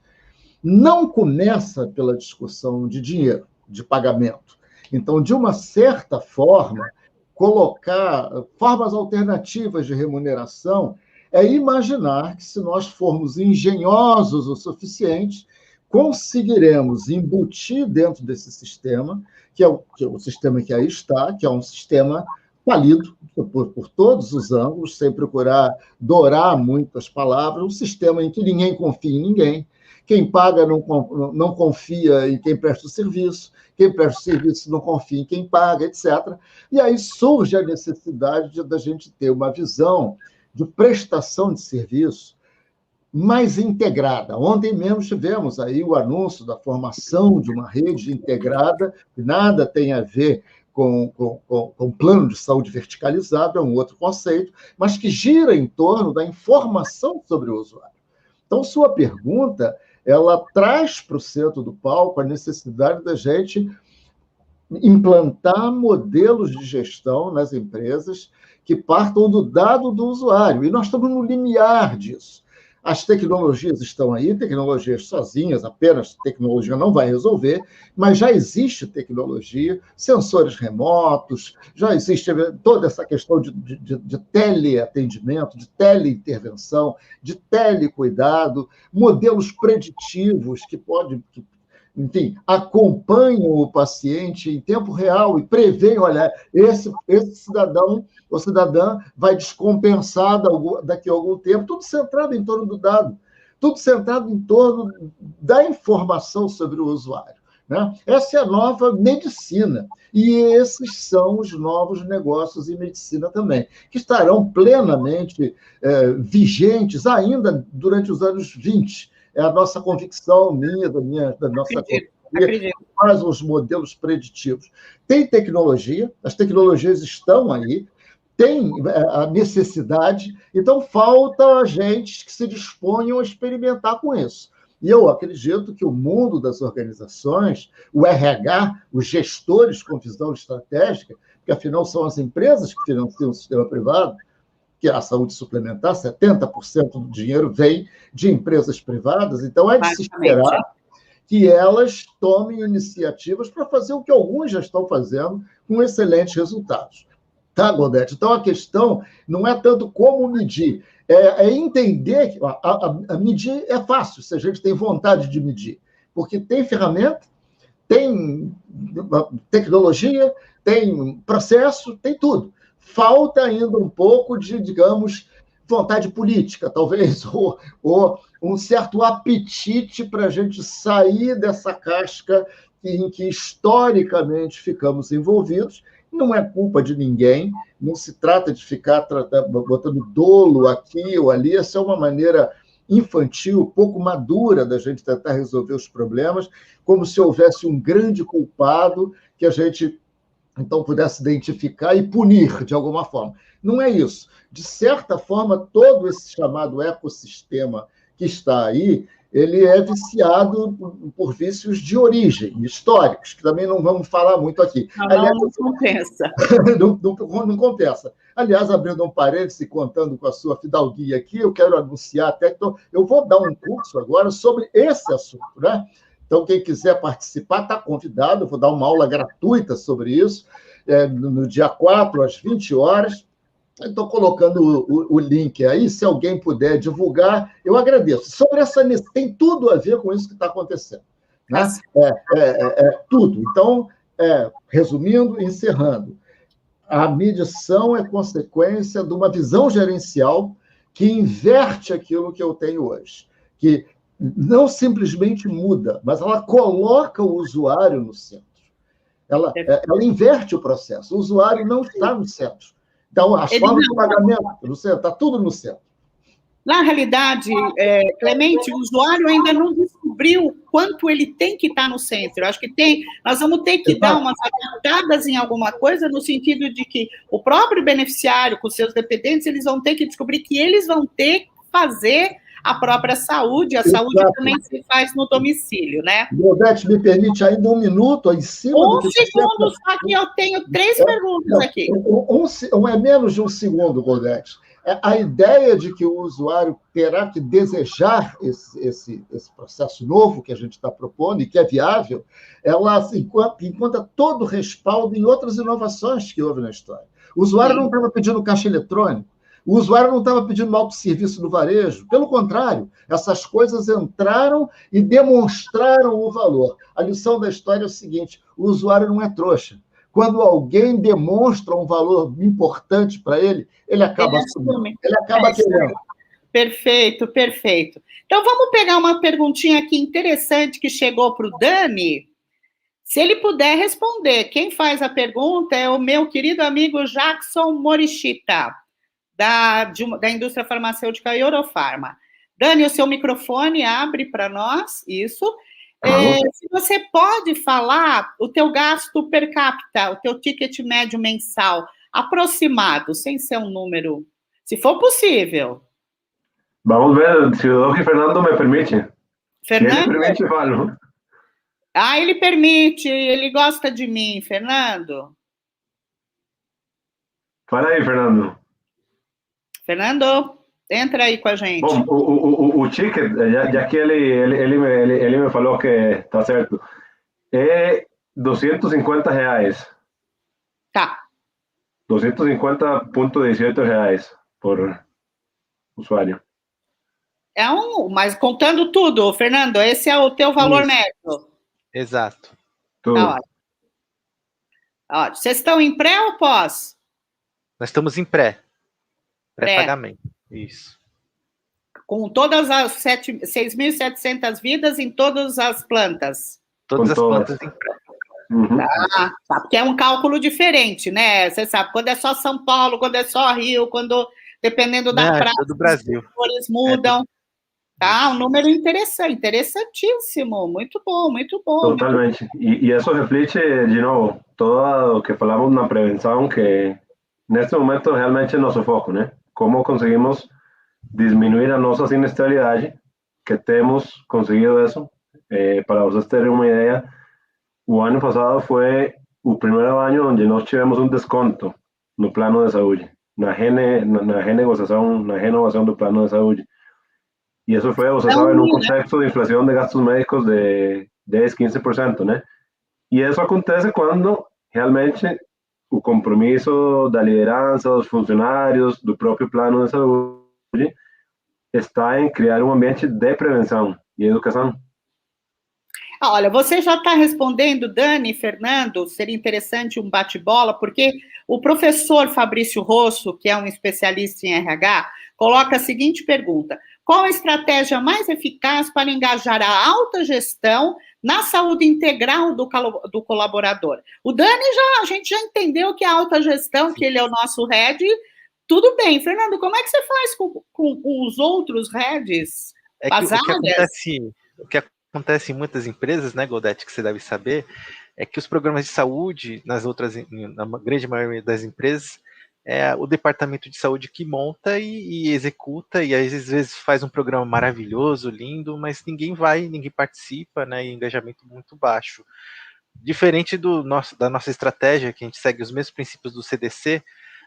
não começa pela discussão de dinheiro, de pagamento. Então, de uma certa forma, colocar formas alternativas de remuneração é imaginar que, se nós formos engenhosos o suficiente, conseguiremos embutir dentro desse sistema, que é o sistema que aí está, que é um sistema falido por todos os ângulos, sem procurar dourar muitas palavras, um sistema em que ninguém confia em ninguém, quem paga não confia em quem presta o serviço, quem presta o serviço não confia em quem paga, etc. E aí surge a necessidade da gente ter uma visão de prestação de serviço mais integrada. Ontem mesmo tivemos aí o anúncio da formação de uma rede integrada, que nada tem a ver com plano de saúde verticalizado, é um outro conceito, mas que gira em torno da informação sobre o usuário. Então, sua pergunta, ela traz para o centro do palco a necessidade da gente implantar modelos de gestão nas empresas que partam do dado do usuário. E nós estamos no limiar disso. As tecnologias estão aí, tecnologias sozinhas, apenas tecnologia não vai resolver, mas já existe tecnologia, sensores remotos, já existe toda essa questão de teleatendimento, de teleintervenção, de telecuidado, modelos preditivos que podem, enfim, acompanham o paciente em tempo real e preveem, olha, esse cidadão ou cidadã vai descompensar daqui a algum tempo, tudo centrado em torno do dado, tudo centrado em torno da informação sobre o usuário, né? Essa é a nova medicina, e esses são os novos negócios em medicina também, que estarão plenamente vigentes ainda durante os anos 20. É a nossa convicção, da nossa convicção, faz os modelos preditivos. Tem tecnologia, as tecnologias estão aí, tem a necessidade, então falta agentes que se disponham a experimentar com isso. E eu acredito que o mundo das organizações, o RH, os gestores com visão estratégica, que afinal são as empresas que financiam o sistema privado, que é a saúde suplementar, 70% do dinheiro vem de empresas privadas, então é de se esperar que elas tomem iniciativas para fazer o que alguns já estão fazendo com excelentes resultados. Tá, Gaudete? Então, a questão não é tanto como medir, é entender que a medir é fácil, se a gente tem vontade de medir, porque tem ferramenta, tem tecnologia, tem processo, tem tudo. Falta ainda um pouco de, digamos, vontade política, talvez, ou um certo apetite para a gente sair dessa casca em que historicamente ficamos envolvidos. Não é culpa de ninguém, não se trata de ficar botando dolo aqui ou ali, essa é uma maneira infantil, pouco madura da gente tentar resolver os problemas, como se houvesse um grande culpado que a gente então pudesse identificar e punir de alguma forma. Não é isso. De certa forma, todo esse chamado ecossistema que está aí, ele é viciado por vícios de origem, históricos, que também não vamos falar muito aqui. Aliás, não compensa. Não compensa. Aliás, abrindo um parêntese, contando com a sua fidalguia aqui, eu quero anunciar até que eu vou dar um curso agora sobre esse assunto, né? Então, quem quiser participar está convidado, eu vou dar uma aula gratuita sobre isso, no dia 4, às 20 horas. Estou colocando o link aí, se alguém puder divulgar, eu agradeço. Sobre essa, tem tudo a ver com isso que está acontecendo, né? Tudo. Então, resumindo, encerrando, a medição é consequência de uma visão gerencial que inverte aquilo que eu tenho hoje, que não simplesmente muda, mas ela coloca o usuário no centro. Ela inverte o processo. O usuário não está no centro. Então, as formas de pagamento, está tudo no centro. Na realidade, Clemente, o usuário ainda não descobriu quanto ele tem que estar no centro. Eu acho que nós vamos ter que dar umas adaptadas em alguma coisa, no sentido de que o próprio beneficiário, com seus dependentes, eles vão ter que descobrir que eles vão ter que fazer a própria saúde. A saúde também se faz no domicílio, né? Gaudete, me permite ainda um minuto em cima do que segundo, só que eu tenho 3 perguntas aqui. É menos de um segundo, Gaudete. A ideia de que o usuário terá que desejar esse processo novo que a gente está propondo e que é viável, ela encontra todo o respaldo em outras inovações que houve na história. O usuário não estava pedindo caixa eletrônico, o usuário não estava pedindo autosserviço no varejo. Pelo contrário, essas coisas entraram e demonstraram o valor. A lição da história é o seguinte: o usuário não é trouxa. Quando alguém demonstra um valor importante para ele, ele acaba assumindo. Ele acaba querendo. Perfeito, perfeito. Então, vamos pegar uma perguntinha aqui interessante que chegou para o Dani. Se ele puder responder, quem faz a pergunta é o meu querido amigo Jackson Morishita, da indústria farmacêutica Eurofarma. Dani, o seu microfone abre para nós, isso. Se você pode falar o teu gasto per capita, o teu ticket médio mensal, aproximado, sem ser um número, se for possível. Vamos ver se o Dr. Fernando me permite. Fernando? Se ele permite, falo. Ah, ele permite, ele gosta de mim, Fernando. Fala aí, Fernando. Fernando, entra aí com a gente. Bom, o ticket, já que ele me falou que está certo, é R$250. Tá. 250,18 reais por usuário. Mas contando tudo, Fernando, esse é o teu valor médio. Exato. Tudo. Tá ótimo. Ótimo. Vocês estão em pré ou pós? Nós estamos em pré-pagamento. Isso. Com todas as 6.700 vidas em todas as plantas. Todas as plantas em pré. Uhum. Tá, porque é um cálculo diferente, né? Você sabe, quando é só São Paulo, quando é só Rio, dependendo da praça, do Brasil. os valores mudam. Tá, um número interessante, interessantíssimo, muito bom, muito bom. Totalmente. Muito bom. E isso reflete, de novo, todo o que falamos na prevenção, que neste momento realmente é nosso foco, né? Como conseguimos diminuir a nossa sinistralidade, que temos conseguido isso. Para vocês terem uma ideia, o ano passado foi o primeiro ano onde nós tivemos um desconto no plano de saúde, na renovação do plano de saúde. E isso foi, você sabe, num contexto de inflação de gastos médicos de 10, 15%, né? E isso acontece quando realmente o compromisso da liderança, dos funcionários, do próprio plano de saúde, está em criar um ambiente de prevenção e educação. Olha, você já está respondendo, Dani, Fernando, seria interessante um bate-bola, porque o professor Fabrício Rosso, que é um especialista em RH, coloca a seguinte pergunta: qual a estratégia mais eficaz para engajar a alta gestão na saúde integral do colaborador? O Dani, a gente já entendeu que a alta gestão, que ele é o nosso head, tudo bem. Fernando, como é que você faz com os outros heads? O que acontece em muitas empresas, né, Goldete, que você deve saber, é que os programas de saúde, na grande maioria das empresas, é o departamento de saúde que monta e executa, e às vezes faz um programa maravilhoso, lindo, mas ninguém participa, né, e engajamento muito baixo. Diferente da nossa estratégia, que a gente segue os mesmos princípios do CDC,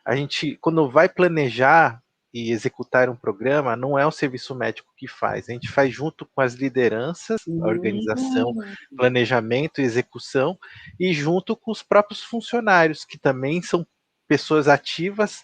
a gente, quando vai planejar e executar um programa, não é o serviço médico que faz, a gente faz junto com as lideranças, a organização, planejamento e execução, e junto com os próprios funcionários, que também são pessoas ativas,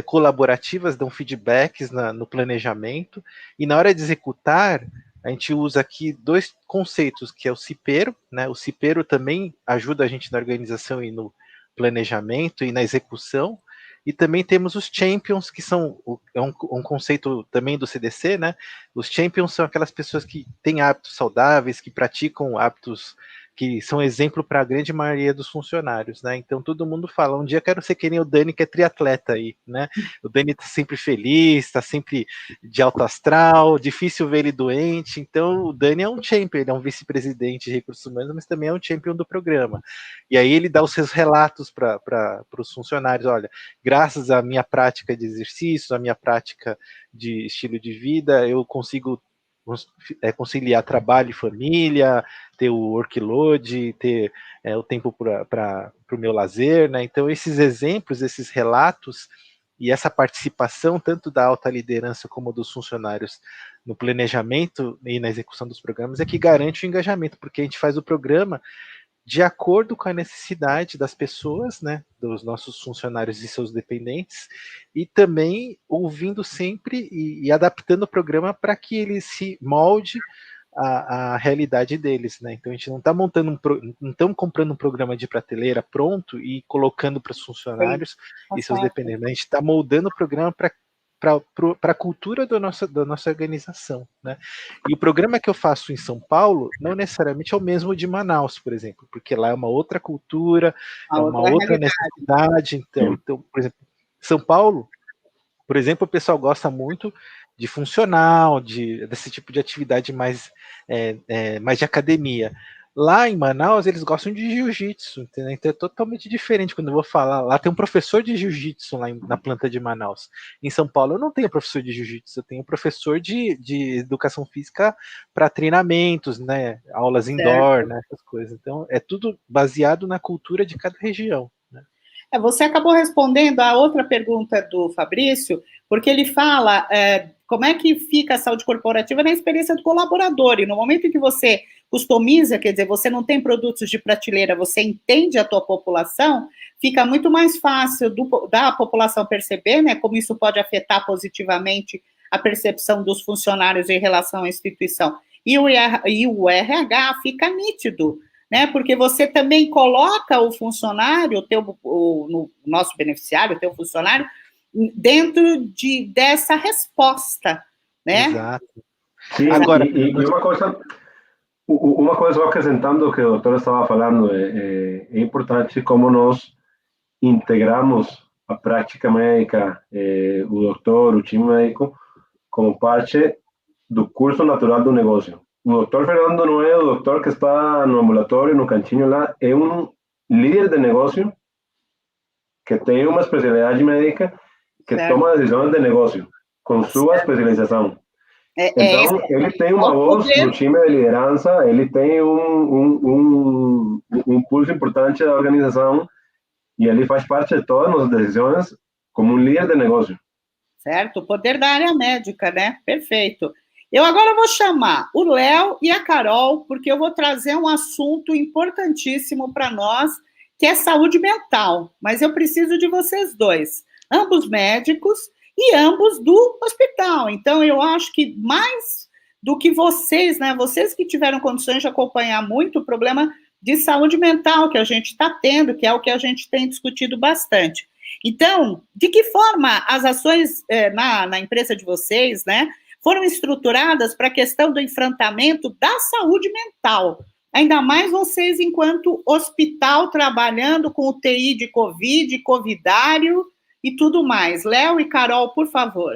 colaborativas, dão feedbacks no planejamento, e na hora de executar, a gente usa aqui dois conceitos, que é o CIPERO, né? O CIPERO também ajuda a gente na organização e no planejamento e na execução, e também temos os champions, que são um conceito também do CDC, né? Os champions são aquelas pessoas que têm hábitos saudáveis, que praticam hábitos que são exemplo para a grande maioria dos funcionários, né? Então todo mundo fala, um dia quero ser que nem o Dani, que é triatleta aí, né? O Dani está sempre feliz, está sempre de alto astral, difícil ver ele doente. Então o Dani é um champion, ele é um vice-presidente de recursos humanos, mas também é um champion do programa. E aí ele dá os seus relatos para os funcionários, olha, graças à minha prática de exercício, à minha prática de estilo de vida, eu consigo conciliar trabalho e família, ter o workload, ter o tempo para o meu lazer, né? Então esses exemplos, esses relatos E essa participação, tanto da alta liderança como dos funcionários no planejamento e na execução dos programas, é que garante o engajamento, porque a gente faz o programa de acordo com a necessidade das pessoas, né, dos nossos funcionários e seus dependentes, e também ouvindo sempre e adaptando o programa para que ele se molde a realidade deles, né? Então a gente não está montando não estamos comprando um programa de prateleira pronto e colocando para os funcionários e seus dependentes. A gente está moldando o programa para a cultura da nossa organização, né? E o programa que eu faço em São Paulo não necessariamente é o mesmo de Manaus, por exemplo, porque lá é uma outra cultura, é uma outra necessidade. Então, por exemplo, São Paulo, por exemplo, o pessoal gosta muito de funcional, desse tipo de atividade mais de academia. Lá em Manaus, eles gostam de jiu-jitsu, entendeu? Então é totalmente diferente quando eu vou falar. Lá tem um professor de jiu-jitsu na planta de Manaus. Em São Paulo eu não tenho professor de jiu-jitsu, eu tenho professor de educação física para treinamentos, né? Aulas indoor, né? Essas coisas. Então é tudo baseado na cultura de cada região. Você acabou respondendo a outra pergunta do Fabrício, porque ele fala como é que fica a saúde corporativa na experiência do colaborador, e no momento em que você customiza, quer dizer, você não tem produtos de prateleira, você entende a tua população, fica muito mais fácil da população perceber, né, como isso pode afetar positivamente a percepção dos funcionários em relação à instituição. E o RH fica nítido, né, porque você também coloca o funcionário, o nosso beneficiário, o teu funcionário, dentro dessa resposta, né? Exato. Sim, agora, e uma coisa só acrescentando o que o doutor estava falando, é importante como nós integramos a prática médica, o doutor, o time médico, como parte do curso natural do negócio. O doutor Fernando não é o doutor que está no ambulatório, no cantinho lá, é um líder de negócio que tem uma especialidade médica que toma decisões de negócio com sua especialização. Então, ele tem uma voz no time de liderança, ele tem um pulso importante da organização e ele faz parte de todas as decisões como um líder de negócio. Certo, o poder da área médica, né? Perfeito. Eu agora vou chamar o Léo e a Carol, porque eu vou trazer um assunto importantíssimo para nós, que é saúde mental. Mas eu preciso de vocês dois, ambos médicos e ambos do hospital. Então, eu acho que mais do que vocês, né? Vocês que tiveram condições de acompanhar muito o problema de saúde mental que a gente está tendo, que é o que a gente tem discutido bastante. Então, de que forma as ações na empresa de vocês, né, foram estruturadas para a questão do enfrentamento da saúde mental? Ainda mais vocês, enquanto hospital, trabalhando com UTI de Covid, covidário e tudo mais. Léo e Carol, por favor.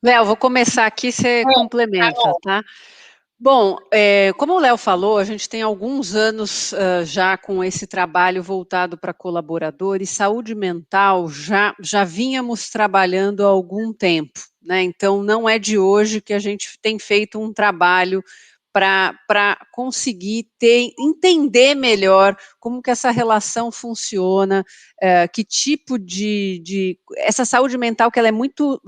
Léo, vou começar aqui, você complementa, Carol. Tá? Bom, como o Léo falou, a gente tem alguns anos já com esse trabalho voltado para colaboradores. Saúde mental já vínhamos trabalhando há algum tempo, né? Então, não é de hoje que a gente tem feito um trabalho para conseguir entender melhor como que essa relação funciona, que tipo essa saúde mental que ela é muito...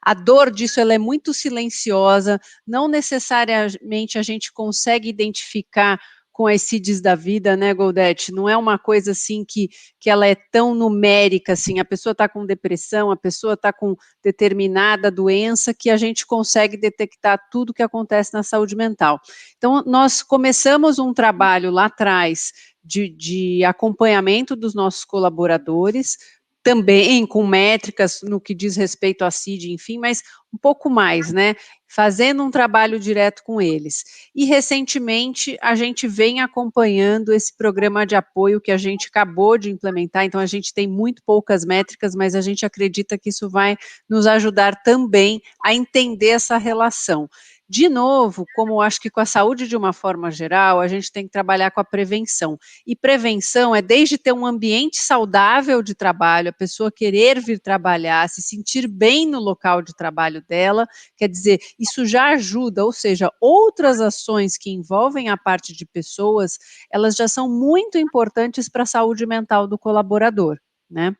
a dor disso ela é muito silenciosa, não necessariamente a gente consegue identificar com as CIDs da vida, né, Goldete? Não é uma coisa assim que ela é tão numérica, assim, a pessoa está com depressão, a pessoa está com determinada doença, que a gente consegue detectar tudo que acontece na saúde mental. Então, nós começamos um trabalho lá atrás de acompanhamento dos nossos colaboradores, também com métricas no que diz respeito à CID, enfim, mas um pouco mais, né, fazendo um trabalho direto com eles. E, recentemente, a gente vem acompanhando esse programa de apoio que a gente acabou de implementar, então a gente tem muito poucas métricas, mas a gente acredita que isso vai nos ajudar também a entender essa relação. De novo, como acho que com a saúde de uma forma geral, a gente tem que trabalhar com a prevenção. E prevenção é desde ter um ambiente saudável de trabalho, a pessoa querer vir trabalhar, se sentir bem no local de trabalho dela, quer dizer, isso já ajuda, ou seja, outras ações que envolvem a parte de pessoas, elas já são muito importantes para a saúde mental do colaborador. né?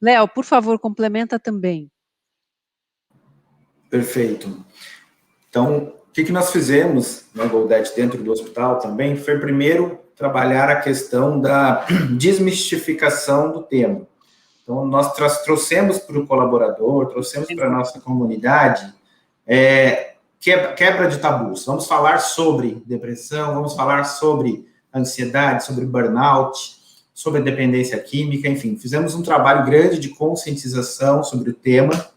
Léo, por favor, complementa também. Perfeito. Então, o que nós fizemos na Goldete dentro do hospital também foi, primeiro, trabalhar a questão da desmistificação do tema. Então, nós trouxemos para o colaborador, trouxemos para a nossa comunidade quebra de tabus. Vamos falar sobre depressão, vamos falar sobre ansiedade, sobre burnout, sobre a dependência química, enfim. Fizemos um trabalho grande de conscientização sobre o tema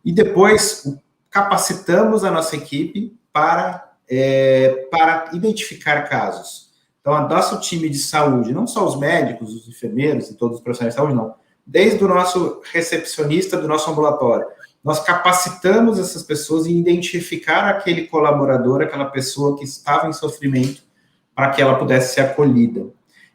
e depois capacitamos a nossa equipe para identificar casos. Então, o nosso time de saúde, não só os médicos, os enfermeiros e todos os profissionais de saúde, não, desde o nosso recepcionista do nosso ambulatório, nós capacitamos essas pessoas em identificar aquele colaborador, aquela pessoa que estava em sofrimento, para que ela pudesse ser acolhida.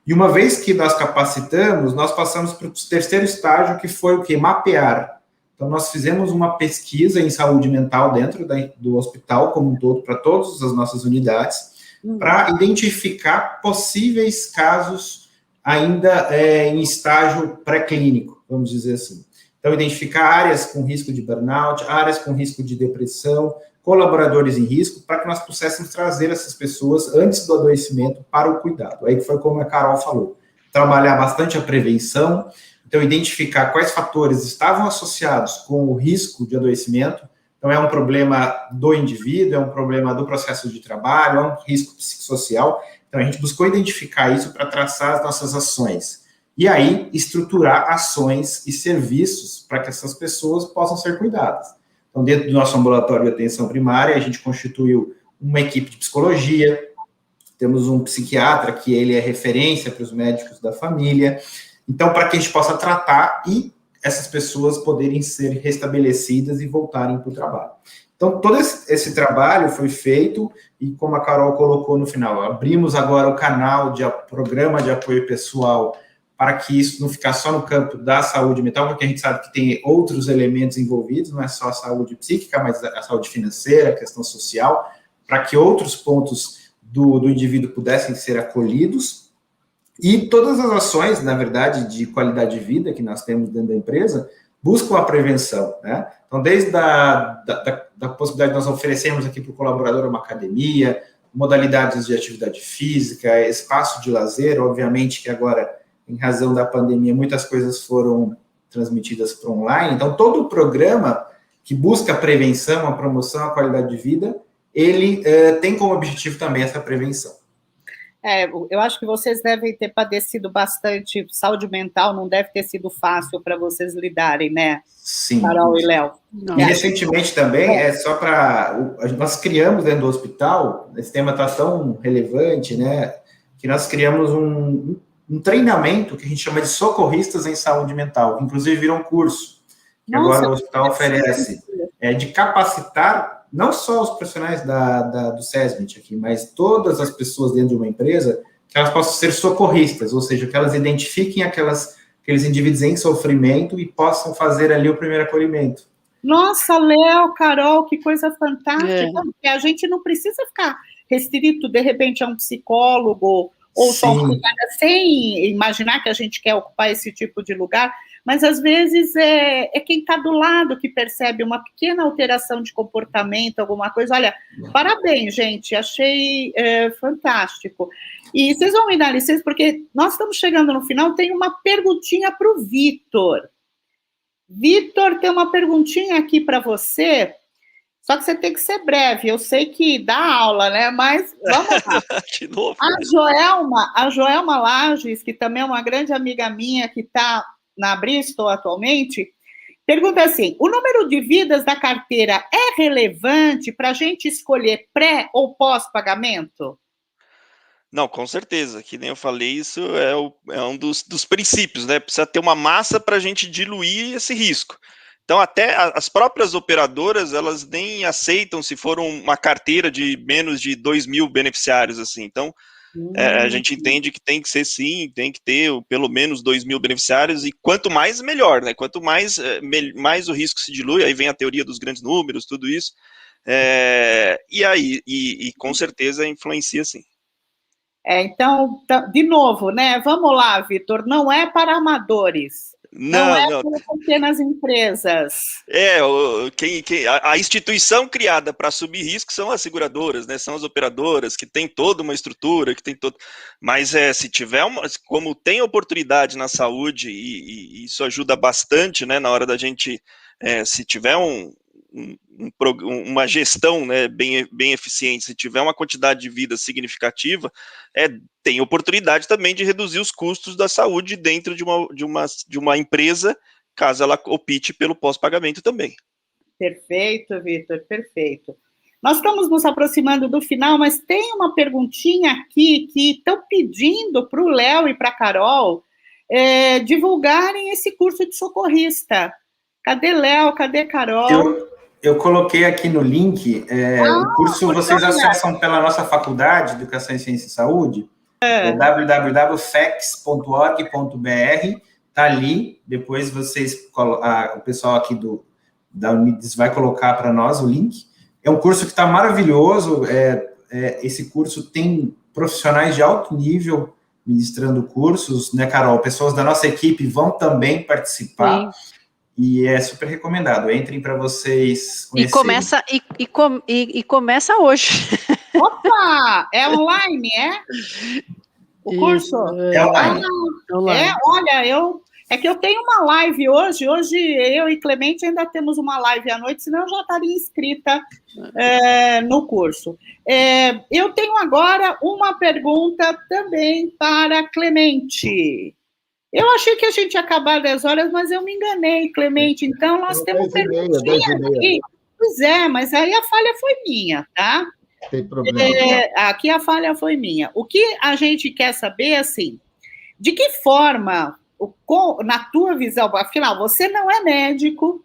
E uma vez que nós capacitamos, nós passamos para o terceiro estágio, que foi o quê? Mapear. Então, nós fizemos uma pesquisa em saúde mental dentro do hospital como um todo, para todas as nossas unidades, para identificar possíveis casos ainda em estágio pré-clínico, vamos dizer assim. Então, identificar áreas com risco de burnout, áreas com risco de depressão, colaboradores em risco, para que nós pudéssemos trazer essas pessoas antes do adoecimento para o cuidado. Aí foi como a Carol falou, trabalhar bastante a prevenção, então identificar quais fatores estavam associados com o risco de adoecimento. Então, é um problema do indivíduo, é um problema do processo de trabalho, é um risco psicossocial. Então, a gente buscou identificar isso para traçar as nossas ações. E aí, estruturar ações e serviços para que essas pessoas possam ser cuidadas. Então, dentro do nosso ambulatório de atenção primária, a gente constituiu uma equipe de psicologia, temos um psiquiatra que ele é referência para os médicos da família, então, para que a gente possa tratar e essas pessoas poderem ser restabelecidas e voltarem para o trabalho. Então, todo esse trabalho foi feito, e como a Carol colocou no final, abrimos agora o canal de programa de apoio pessoal, para que isso não ficar só no campo da saúde mental, porque a gente sabe que tem outros elementos envolvidos, não é só a saúde psíquica, mas a saúde financeira, a questão social, para que outros pontos do indivíduo pudessem ser acolhidos. E todas as ações, na verdade, de qualidade de vida que nós temos dentro da empresa, buscam a prevenção, né? Então, desde da possibilidade de nós oferecermos aqui para o colaborador uma academia, modalidades de atividade física, espaço de lazer, obviamente que agora, em razão da pandemia, muitas coisas foram transmitidas para online, então todo o programa que busca a prevenção, a promoção, a qualidade de vida, ele tem como objetivo também essa prevenção. Eu acho que vocês devem ter padecido bastante, saúde mental não deve ter sido fácil para vocês lidarem, né? Sim. Carol e Léo. E recentemente também, nós criamos dentro do hospital, esse tema está tão relevante, né, que nós criamos um treinamento que a gente chama de socorristas em saúde mental, que inclusive virou um curso, que agora o hospital oferece, de capacitar não só os profissionais do SESMIT aqui, mas todas as pessoas dentro de uma empresa, que elas possam ser socorristas, ou seja, que elas identifiquem aqueles indivíduos em sofrimento e possam fazer ali o primeiro acolhimento. Nossa, Léo, Carol, que coisa fantástica, porque a gente não precisa ficar restrito, de repente, a um psicólogo, ou só um psicólogo, sem imaginar que a gente quer ocupar esse tipo de lugar, mas às vezes é quem está do lado que percebe uma pequena alteração de comportamento, alguma coisa. Olha, parabéns, gente, achei fantástico. E vocês vão me dar licença, porque nós estamos chegando no final, tem uma perguntinha para o Vitor. Vitor, tem uma perguntinha aqui para você, só que você tem que ser breve, eu sei que dá aula, né, mas vamos lá. De novo. A Joelma Lages, que também é uma grande amiga minha, que está na Bristol atualmente, pergunta assim, o número de vidas da carteira é relevante para a gente escolher pré ou pós-pagamento? Não, com certeza, que nem eu falei, isso é um dos princípios, né? Precisa ter uma massa para a gente diluir esse risco. Então, até as próprias operadoras, elas nem aceitam se for uma carteira de menos de 2.000 beneficiários, assim. Então, a gente entende que tem que ser, sim, tem que ter pelo menos 2.000 beneficiários, e quanto mais, melhor, né? Quanto mais o risco se dilui, aí vem a teoria dos grandes números, tudo isso, e com certeza influencia, sim. Então, de novo, né? Vamos lá, Vitor, não é para amadores. Não é para pequenas empresas. A instituição criada para assumir risco são as seguradoras, né? São as operadoras, que tem toda uma estrutura, que tem todo. Mas se tiver como tem oportunidade na saúde, e isso ajuda bastante, né? Na hora da gente, se tiver uma gestão, né, bem eficiente, se tiver uma quantidade de vidas significativa, tem oportunidade também de reduzir os custos da saúde dentro de uma empresa, caso ela opte pelo pós-pagamento também. Perfeito, Vitor, perfeito. Nós estamos nos aproximando do final, mas tem uma perguntinha aqui que estão pedindo para o Léo e para a Carol divulgarem esse curso de socorrista. Cadê Léo? Cadê Carol? Eu coloquei aqui no link, o curso vocês acessam pela nossa faculdade de Educação em Ciência e Saúde, www.fex.org.br, está ali, depois o pessoal aqui da Unides vai colocar para nós o link. É um curso que está maravilhoso, esse curso tem profissionais de alto nível ministrando cursos, né, Carol? Pessoas da nossa equipe vão também participar. Sim. E é super recomendado. Entrem para vocês conhecerem. E começa hoje. Opa! É online, o curso? É online. Olha, que eu tenho uma live hoje. Hoje eu e Clemente ainda temos uma live à noite, senão eu já estaria inscrita no curso. Eu tenho agora uma pergunta também para Clemente. Eu achei que a gente ia acabar 10 horas, mas eu me enganei, Clemente. Então, nós temos perguntinhas aqui. Pois mas aí a falha foi minha, tá? Tem problema. Aqui a falha foi minha. O que a gente quer saber, assim, de que forma, na tua visão, afinal, você não é médico,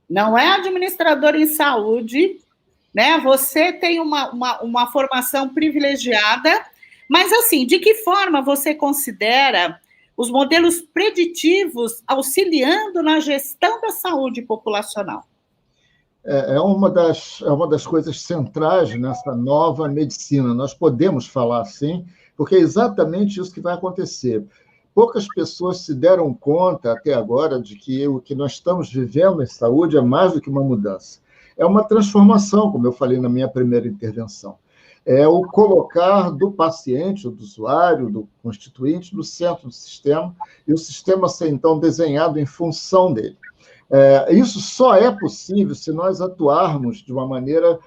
não é administrador em saúde, né? Você tem uma formação privilegiada, mas, assim, de que forma você considera os modelos preditivos auxiliando na gestão da saúde populacional? É uma das coisas centrais nessa nova medicina. Nós podemos falar assim, porque é exatamente isso que vai acontecer. Poucas pessoas se deram conta até agora de que o que nós estamos vivendo em saúde é mais do que uma mudança. É uma transformação, como eu falei na minha primeira intervenção. É o colocar do paciente, do usuário, do constituinte, no centro do sistema, e o sistema ser, então, desenhado em função dele. Isso só é possível se nós atuarmos de uma maneira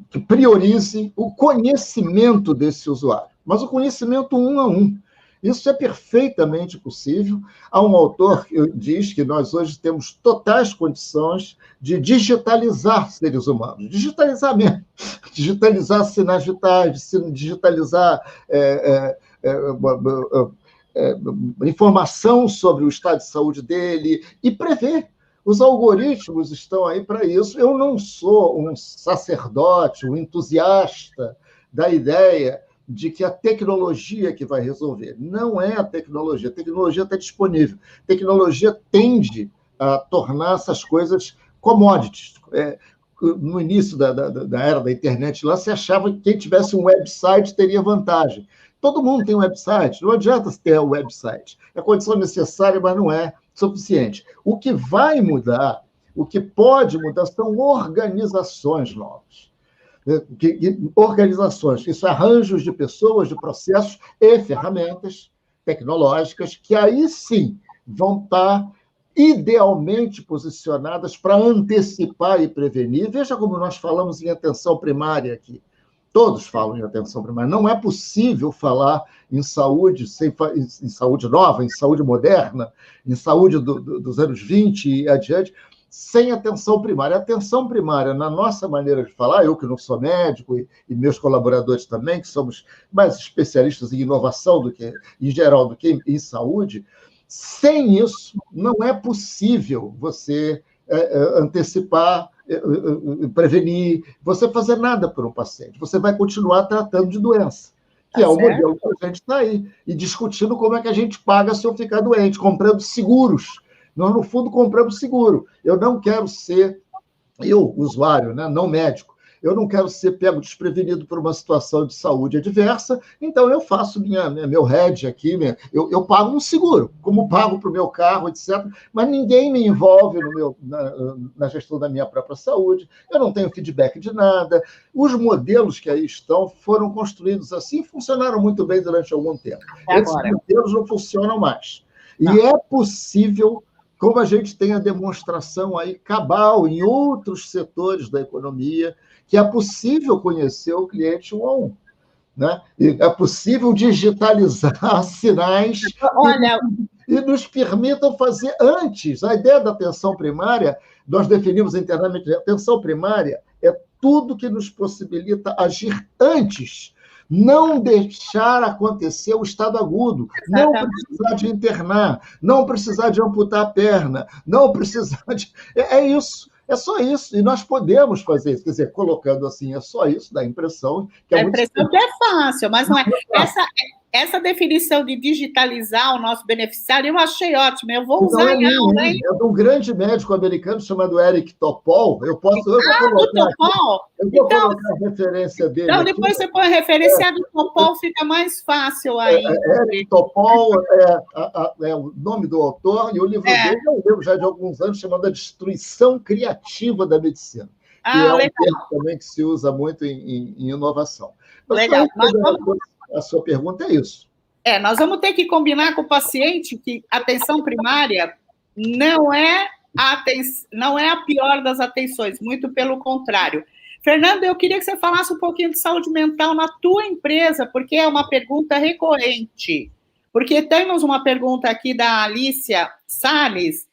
que priorize o conhecimento desse usuário, mas o conhecimento um a um. Isso é perfeitamente possível. Há um autor que diz que nós hoje temos totais condições de digitalizar seres humanos. Digitalizar mesmo. Digitalizar sinais vitais, digitalizar informação sobre o estado de saúde dele e prever. Os algoritmos estão aí para isso. Eu não sou um sacerdote, um entusiasta da ideia de que a tecnologia que vai resolver. Não é a tecnologia está disponível. A tecnologia tende a tornar essas coisas commodities. No início da era da internet, lá se achava que quem tivesse um website teria vantagem. Todo mundo tem um website, não adianta ter um website. É a condição necessária, mas não é suficiente. O que vai mudar, o que pode mudar, são organizações novas. Organizações, isso, arranjos de pessoas, de processos e ferramentas tecnológicas que aí sim vão estar idealmente posicionadas para antecipar e prevenir. Veja como nós falamos em atenção primária aqui. Todos falam em atenção primária. Não é possível falar em saúde, em saúde nova, em saúde moderna, em saúde dos anos 20 e adiante, sem atenção primária. A atenção primária, na nossa maneira de falar, eu que não sou médico e meus colaboradores também, que somos mais especialistas em inovação do que, em geral, do que em saúde, sem isso não é possível você antecipar, prevenir, você fazer nada por um paciente. Você vai continuar tratando de doença, que é o modelo que a gente está aí, e discutindo como é que a gente paga se eu ficar doente, comprando seguros. Nós, no fundo, compramos seguro. Eu não quero ser, usuário, né, não médico, eu não quero ser pego desprevenido por uma situação de saúde adversa, então eu faço meu hedge aqui, eu pago um seguro, como pago para o meu carro, etc., mas ninguém me envolve na gestão da minha própria saúde, eu não tenho feedback de nada. Os modelos que aí estão foram construídos assim e funcionaram muito bem durante algum tempo. Esses modelos não funcionam mais. E é possível, como a gente tem a demonstração aí cabal em outros setores da economia, que é possível conhecer o cliente um a um. Né? E é possível digitalizar sinais e nos permitam fazer antes. A ideia da atenção primária, nós definimos internamente, a atenção primária é tudo que nos possibilita agir antes, não deixar acontecer o estado agudo, não precisar de internar, não precisar de amputar a perna, não precisar de... É isso. É só isso, e nós podemos fazer isso. Quer dizer, colocando assim, é só isso, dá a impressão que é muito... A impressão que é fácil, mas não é. Essa definição de digitalizar o nosso beneficiário, eu achei ótima, eu vou usar em aula, hein? É de um grande médico americano chamado Eric Topol, eu vou colocar a referência dele. Então, depois você põe a referência do Topol, fica mais fácil ainda. Eric Topol é o nome do autor, e o livro dele é um livro já de alguns anos, chamado A Destruição Criativa da Medicina, que é um termo também que se usa muito em inovação. Legal. A sua pergunta é isso. Nós vamos ter que combinar com o paciente que a atenção primária não é a pior das atenções, muito pelo contrário. Fernanda, eu queria que você falasse um pouquinho de saúde mental na tua empresa, porque é uma pergunta recorrente. Porque temos uma pergunta aqui da Alicia Salles,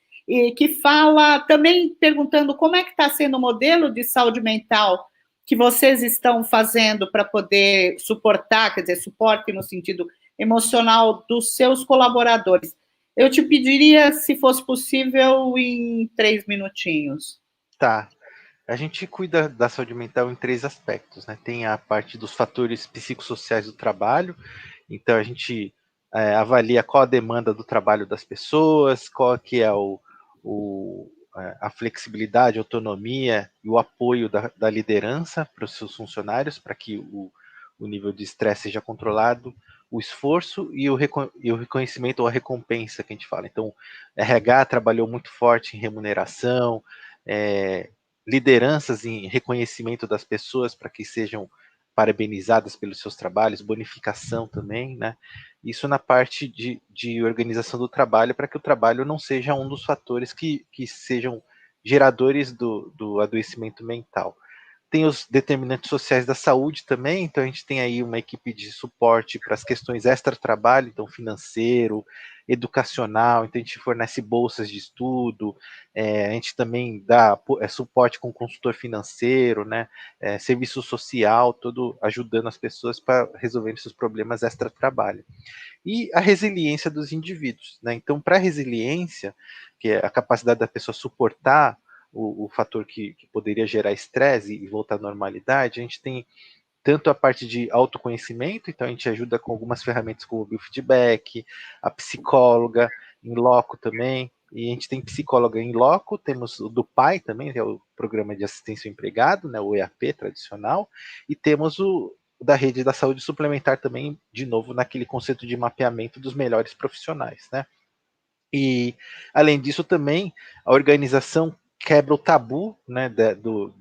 que fala, também perguntando como é que está sendo o modelo de saúde mental que vocês estão fazendo para poder suportar, quer dizer, suporte no sentido emocional dos seus colaboradores. Eu te pediria, se fosse possível, em 3 minutinhos. Tá. A gente cuida da saúde mental em 3 aspectos, né? Tem a parte dos fatores psicossociais do trabalho, então a gente avalia qual a demanda do trabalho das pessoas, qual que é a flexibilidade, a autonomia e o apoio da liderança para os seus funcionários, para que o nível de estresse seja controlado, o esforço e o reconhecimento ou a recompensa que a gente fala. Então, RH trabalhou muito forte em remuneração, lideranças em reconhecimento das pessoas para que sejam parabenizadas pelos seus trabalhos, bonificação também, né? Isso na parte de organização do trabalho, para que o trabalho não seja um dos fatores que sejam geradores do adoecimento mental. Tem os determinantes sociais da saúde também, então a gente tem aí uma equipe de suporte para as questões extra-trabalho, então financeiro, educacional, então a gente fornece bolsas de estudo, a gente também dá suporte com consultor financeiro, né, serviço social, tudo ajudando as pessoas para resolver esses problemas extra-trabalho. E a resiliência dos indivíduos, né? Então, para a resiliência, que é a capacidade da pessoa suportar o fator que poderia gerar estresse e voltar à normalidade, a gente tem tanto a parte de autoconhecimento, então a gente ajuda com algumas ferramentas como o biofeedback, a psicóloga, em loco também, e a gente tem psicóloga em loco, temos o do PAI também, que é o Programa de Assistência ao Empregado, né, o EAP tradicional, e temos o da Rede da Saúde Suplementar também, de novo, naquele conceito de mapeamento dos melhores profissionais, né. E, além disso, também, a organização quebra o tabu, né,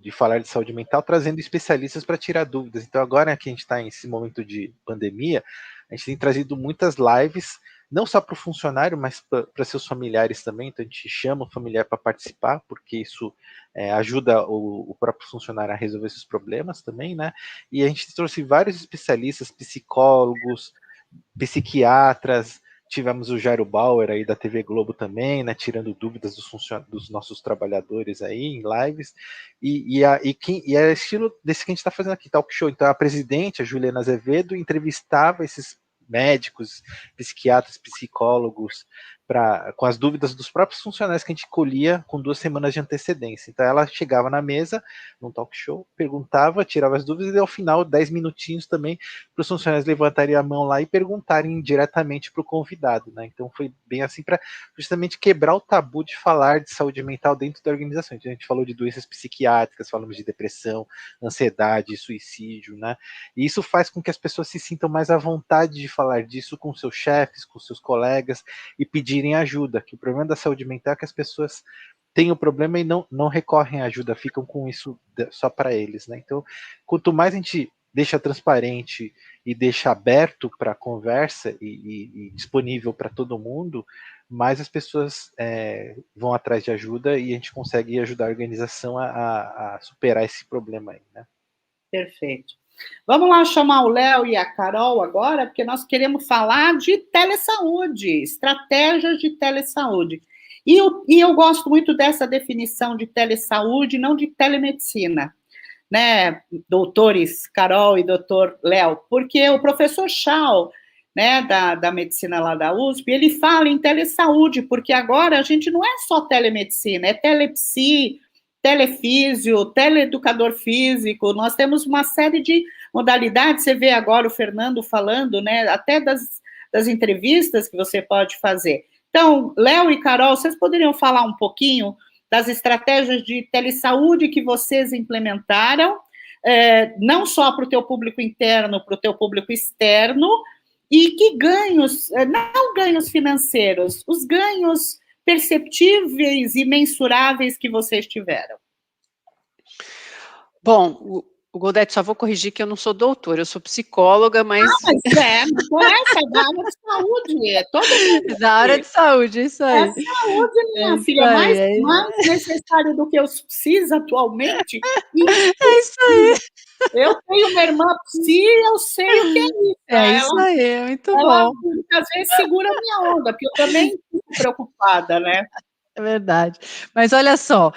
de falar de saúde mental, trazendo especialistas para tirar dúvidas. Então, agora que a gente está nesse momento de pandemia, a gente tem trazido muitas lives, não só para o funcionário, mas para seus familiares também. Então, a gente chama o familiar para participar, porque isso ajuda o próprio funcionário a resolver esses problemas também, né? E a gente trouxe vários especialistas, psicólogos, psiquiatras. Tivemos o Jairo Bauer aí da TV Globo também, né, tirando dúvidas dos nossos trabalhadores aí em lives, e é estilo desse que a gente está fazendo aqui, talk show. Então a presidente, a Juliana Azevedo, entrevistava esses médicos, psiquiatras, psicólogos, com as dúvidas dos próprios funcionários que a gente colhia com 2 semanas de antecedência. Então ela chegava na mesa, num talk show, perguntava, tirava as dúvidas e ao final 10 minutinhos também para os funcionários levantarem a mão lá e perguntarem diretamente para o convidado, né? Então foi bem assim para justamente quebrar o tabu de falar de saúde mental dentro da organização. Então, a gente falou de doenças psiquiátricas, falamos de depressão, ansiedade, suicídio, né? E isso faz com que as pessoas se sintam mais à vontade de falar disso com seus chefes, com seus colegas e pedirem ajuda, que o problema da saúde mental é que as pessoas têm o problema e não recorrem à ajuda, ficam com isso só para eles, né? Então, quanto mais a gente deixa transparente e deixa aberto para conversa e disponível para todo mundo, mais as pessoas vão atrás de ajuda e a gente consegue ajudar a organização a superar esse problema aí, né? Perfeito. Vamos lá chamar o Léo e a Carol agora, porque nós queremos falar de telesaúde, estratégias de telesaúde. E eu gosto muito dessa definição de telesaúde, não de telemedicina, né, doutores Carol e doutor Léo, porque o professor Chau, né, da medicina lá da USP, ele fala em telesaúde, porque agora a gente não é só telemedicina, é telepsi, telefísio, teleeducador físico, nós temos uma série de modalidades, você vê agora o Fernando falando, né, até das entrevistas que você pode fazer. Então, Léo e Carol, vocês poderiam falar um pouquinho das estratégias de telesaúde que vocês implementaram, não só para o teu público interno, para o teu público externo, e que ganhos, não ganhos financeiros, os ganhos perceptíveis e mensuráveis que vocês tiveram. Bom, o Goldete, só vou corrigir que eu não sou doutora, eu sou psicóloga, mas... mas não é essa, da área de saúde, é todo mundo. Da área de saúde, isso aí. É saúde, minha filha, mais necessário do que eu preciso atualmente. É isso aí. Eu tenho uma irmã psi, eu sei o que é isso. É isso aí, muito bom. Às vezes segura a minha onda, porque eu também fico preocupada, né? É verdade. Mas olha só,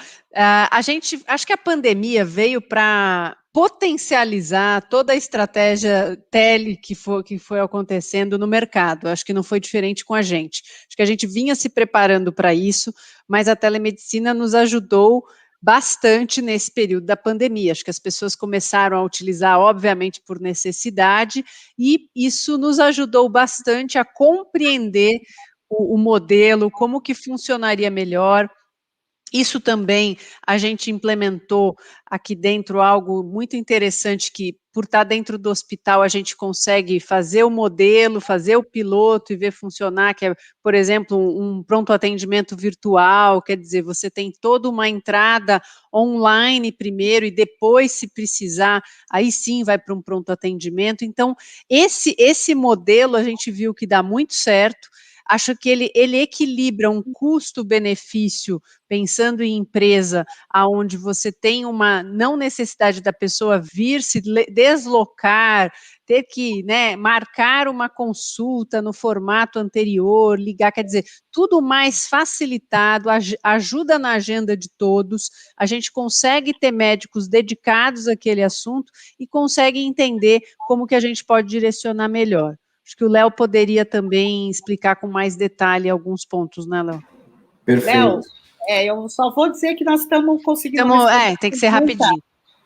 acho que a pandemia veio para potencializar toda a estratégia tele que foi acontecendo no mercado. Acho que não foi diferente com a gente. Acho que a gente vinha se preparando para isso, mas a telemedicina nos ajudou bastante nesse período da pandemia. Acho que as pessoas começaram a utilizar, obviamente, por necessidade, e isso nos ajudou bastante a compreender o modelo, como que funcionaria melhor. Isso também a gente implementou aqui dentro algo muito interessante que, por estar dentro do hospital, a gente consegue fazer o modelo, fazer o piloto e ver funcionar, que é, por exemplo, um pronto atendimento virtual, quer dizer, você tem toda uma entrada online primeiro e depois, se precisar, aí sim vai para um pronto atendimento. Então, esse modelo a gente viu que dá muito certo. Acho que ele equilibra um custo-benefício, pensando em empresa, onde você tem uma não necessidade da pessoa vir se deslocar, ter que, né, marcar uma consulta no formato anterior, ligar, quer dizer, tudo mais facilitado, ajuda na agenda de todos, a gente consegue ter médicos dedicados àquele assunto e consegue entender como que a gente pode direcionar melhor. Acho que o Léo poderia também explicar com mais detalhe alguns pontos, né, Léo? Perfeito. Léo, eu só vou dizer que nós estamos conseguindo... tem que ser rapidinho.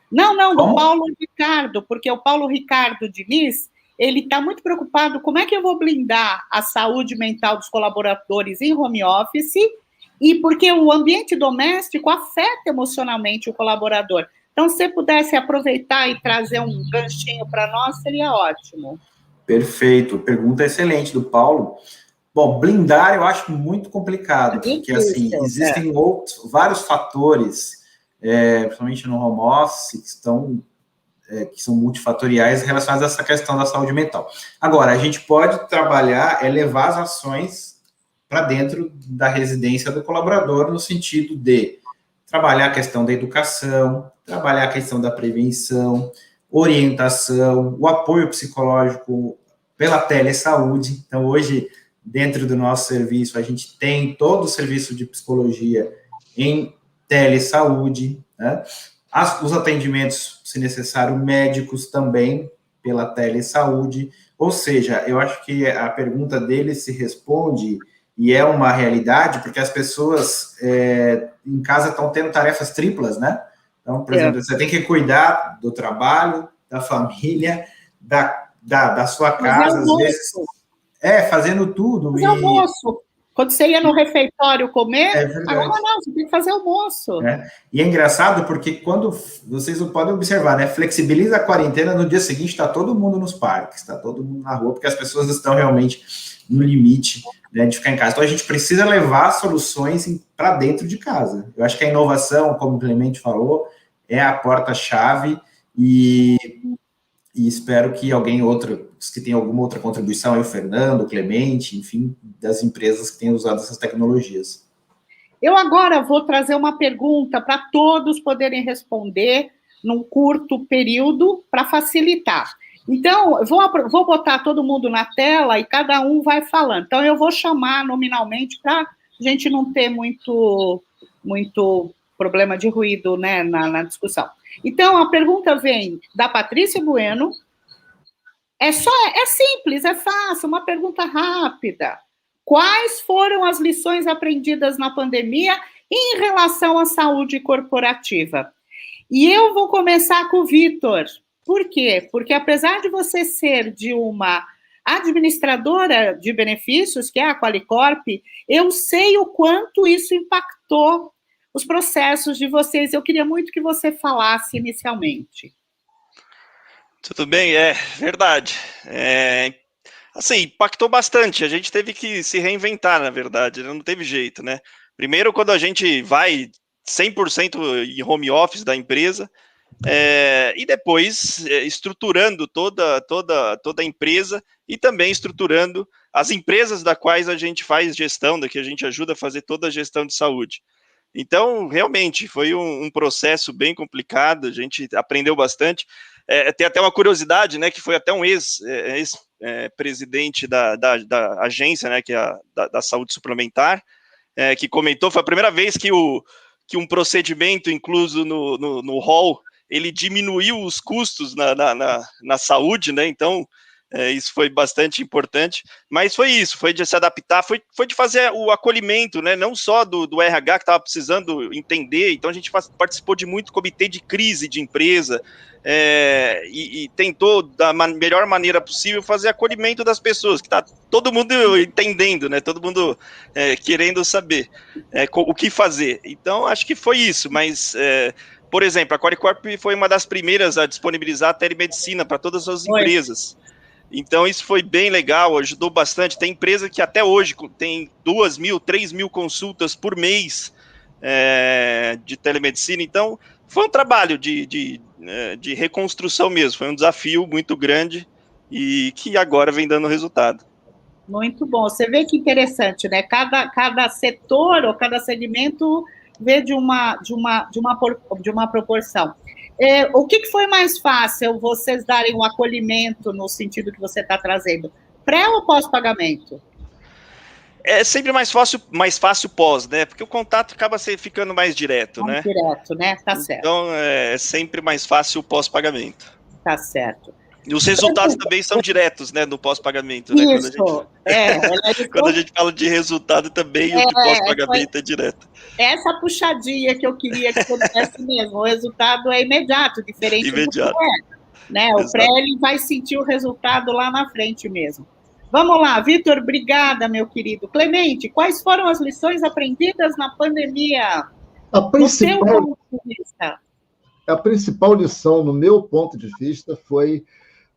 Não, do Paulo Ricardo, porque o Paulo Ricardo Diniz, ele está muito preocupado como é que eu vou blindar a saúde mental dos colaboradores em home office, e porque o ambiente doméstico afeta emocionalmente o colaborador. Então, se você pudesse aproveitar e trazer um ganchinho para nós, seria ótimo. Perfeito, pergunta excelente do Paulo. Bom, blindar eu acho muito complicado, porque assim, existem vários fatores, principalmente no home office, que são multifatoriais relacionados a essa questão da saúde mental. Agora, a gente pode trabalhar, levar as ações para dentro da residência do colaborador, no sentido de trabalhar a questão da educação, trabalhar a questão da prevenção, orientação, o apoio psicológico pela telesaúde. Então, hoje, dentro do nosso serviço, a gente tem todo o serviço de psicologia em telesaúde, né? Os atendimentos, se necessário, médicos também pela telesaúde. Ou seja, eu acho que a pergunta dele se responde e é uma realidade, porque as pessoas em casa estão tendo tarefas triplas, né? Então, por exemplo, você tem que cuidar do trabalho, da família, da sua casa, às vezes. Fazendo tudo. Fazer almoço. Quando você ia no refeitório comer, agora não, você tem que fazer almoço. E é engraçado porque quando vocês podem observar, né? Flexibiliza a quarentena, no dia seguinte está todo mundo nos parques, está todo mundo na rua, porque as pessoas estão realmente no limite, né, de ficar em casa. Então a gente precisa levar soluções para dentro de casa. Eu acho que a inovação, como o Clemente falou, é a porta-chave e espero que que tenha alguma outra contribuição, aí o Fernando, o Clemente, enfim, das empresas que tenham usado essas tecnologias. Eu agora vou trazer uma pergunta para todos poderem responder num curto período para facilitar. Então, eu vou botar todo mundo na tela e cada um vai falando. Então, eu vou chamar nominalmente para a gente não ter muito problema de ruído, né, na discussão. Então, a pergunta vem da Patrícia Bueno. É simples, é fácil, uma pergunta rápida. Quais foram as lições aprendidas na pandemia em relação à saúde corporativa? E eu vou começar com o Vitor. Por quê? Porque apesar de você ser de uma administradora de benefícios, que é a Qualicorp, eu sei o quanto isso impactou os processos de vocês. Eu queria muito que você falasse inicialmente. Tudo bem, é verdade. Assim, impactou bastante. A gente teve que se reinventar, na verdade, não teve jeito, né? Primeiro, quando a gente vai 100% em home office da empresa, e depois estruturando toda a empresa e também estruturando as empresas das quais a gente faz gestão, da que a gente ajuda a fazer toda a gestão de saúde. Então, realmente, foi um processo bem complicado, a gente aprendeu bastante. Tem até uma curiosidade, né, que foi até um ex-presidente da agência, né, que é da saúde suplementar, que comentou, foi a primeira vez que um procedimento incluso no rol, ele diminuiu os custos na saúde, né, então isso foi bastante importante, mas foi isso, foi de se adaptar, foi de fazer o acolhimento, né, não só do RH que estava precisando entender, então a gente participou de muito comitê de crise de empresa, e tentou, da melhor maneira possível, fazer acolhimento das pessoas, que está todo mundo entendendo, né, todo mundo querendo saber o que fazer. Então, acho que foi isso, mas, por exemplo, a Qualicorp foi uma das primeiras a disponibilizar a telemedicina para todas as empresas. Então, isso foi bem legal, ajudou bastante. Tem empresa que até hoje tem 2.000, 3.000 consultas por mês de telemedicina. Então, foi um trabalho de reconstrução mesmo, foi um desafio muito grande e que agora vem dando resultado. Muito bom. Você vê que interessante, né? Cada setor ou cada segmento vê de uma proporção. O que foi mais fácil vocês darem um acolhimento no sentido que você está trazendo? Pré ou pós-pagamento? É sempre mais fácil pós, né? Porque o contato acaba ficando mais direto, né? Direto, né? Tá certo. Então, é sempre mais fácil o pós-pagamento. Tá certo. E os resultados também são diretos, né, no pós-pagamento, né? Isso, quando a gente fala de resultado também, o pós-pagamento é direto. Essa puxadinha que eu queria que acontecesse mesmo, o resultado é imediato, diferente do pré, né? O pré, ele vai sentir o resultado lá na frente mesmo. Vamos lá, Vitor, obrigada, meu querido. Clemente, quais foram as lições aprendidas na pandemia? A principal lição, no meu ponto de vista, foi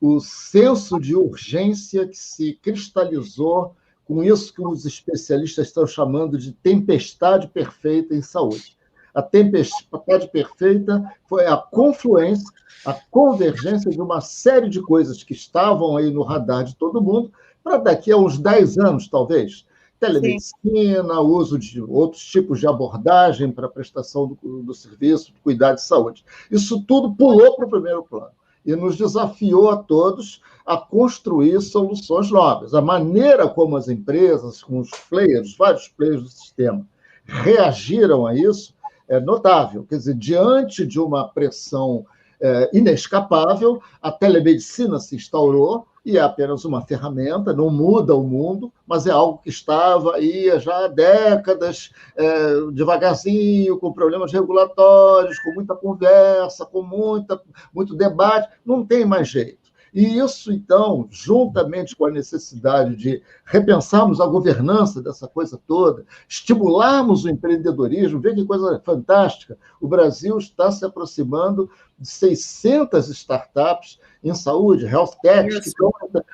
o senso de urgência que se cristalizou com isso que os especialistas estão chamando de tempestade perfeita em saúde. A tempestade perfeita foi a confluência, a convergência de uma série de coisas que estavam aí no radar de todo mundo, para daqui a uns 10 anos, talvez. Telemedicina, uso de outros tipos de abordagem para a prestação do serviço, de cuidado de saúde. Isso tudo pulou para o primeiro plano e nos desafiou a todos a construir soluções novas. A maneira como as empresas, com os players, vários players do sistema, reagiram a isso é notável. Quer dizer, diante de uma pressão inescapável, a telemedicina se instaurou, e é apenas uma ferramenta, não muda o mundo, mas é algo que estava aí já há décadas, devagarzinho, com problemas regulatórios, com muita conversa, com muito debate, não tem mais jeito. E isso, então, juntamente com a necessidade de repensarmos a governança dessa coisa toda, estimularmos o empreendedorismo, veja que coisa fantástica, o Brasil está se aproximando de 600 startups em saúde, health techs, que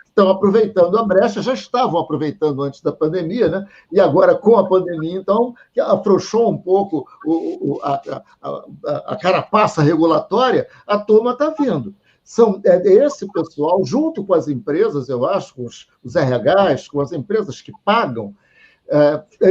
estão aproveitando a brecha, já estavam aproveitando antes da pandemia, né? E agora, com a pandemia, então, que afrouxou um pouco a carapaça regulatória, a turma está vindo. Esse pessoal, junto com as empresas, eu acho, com os RHs, com as empresas que pagam,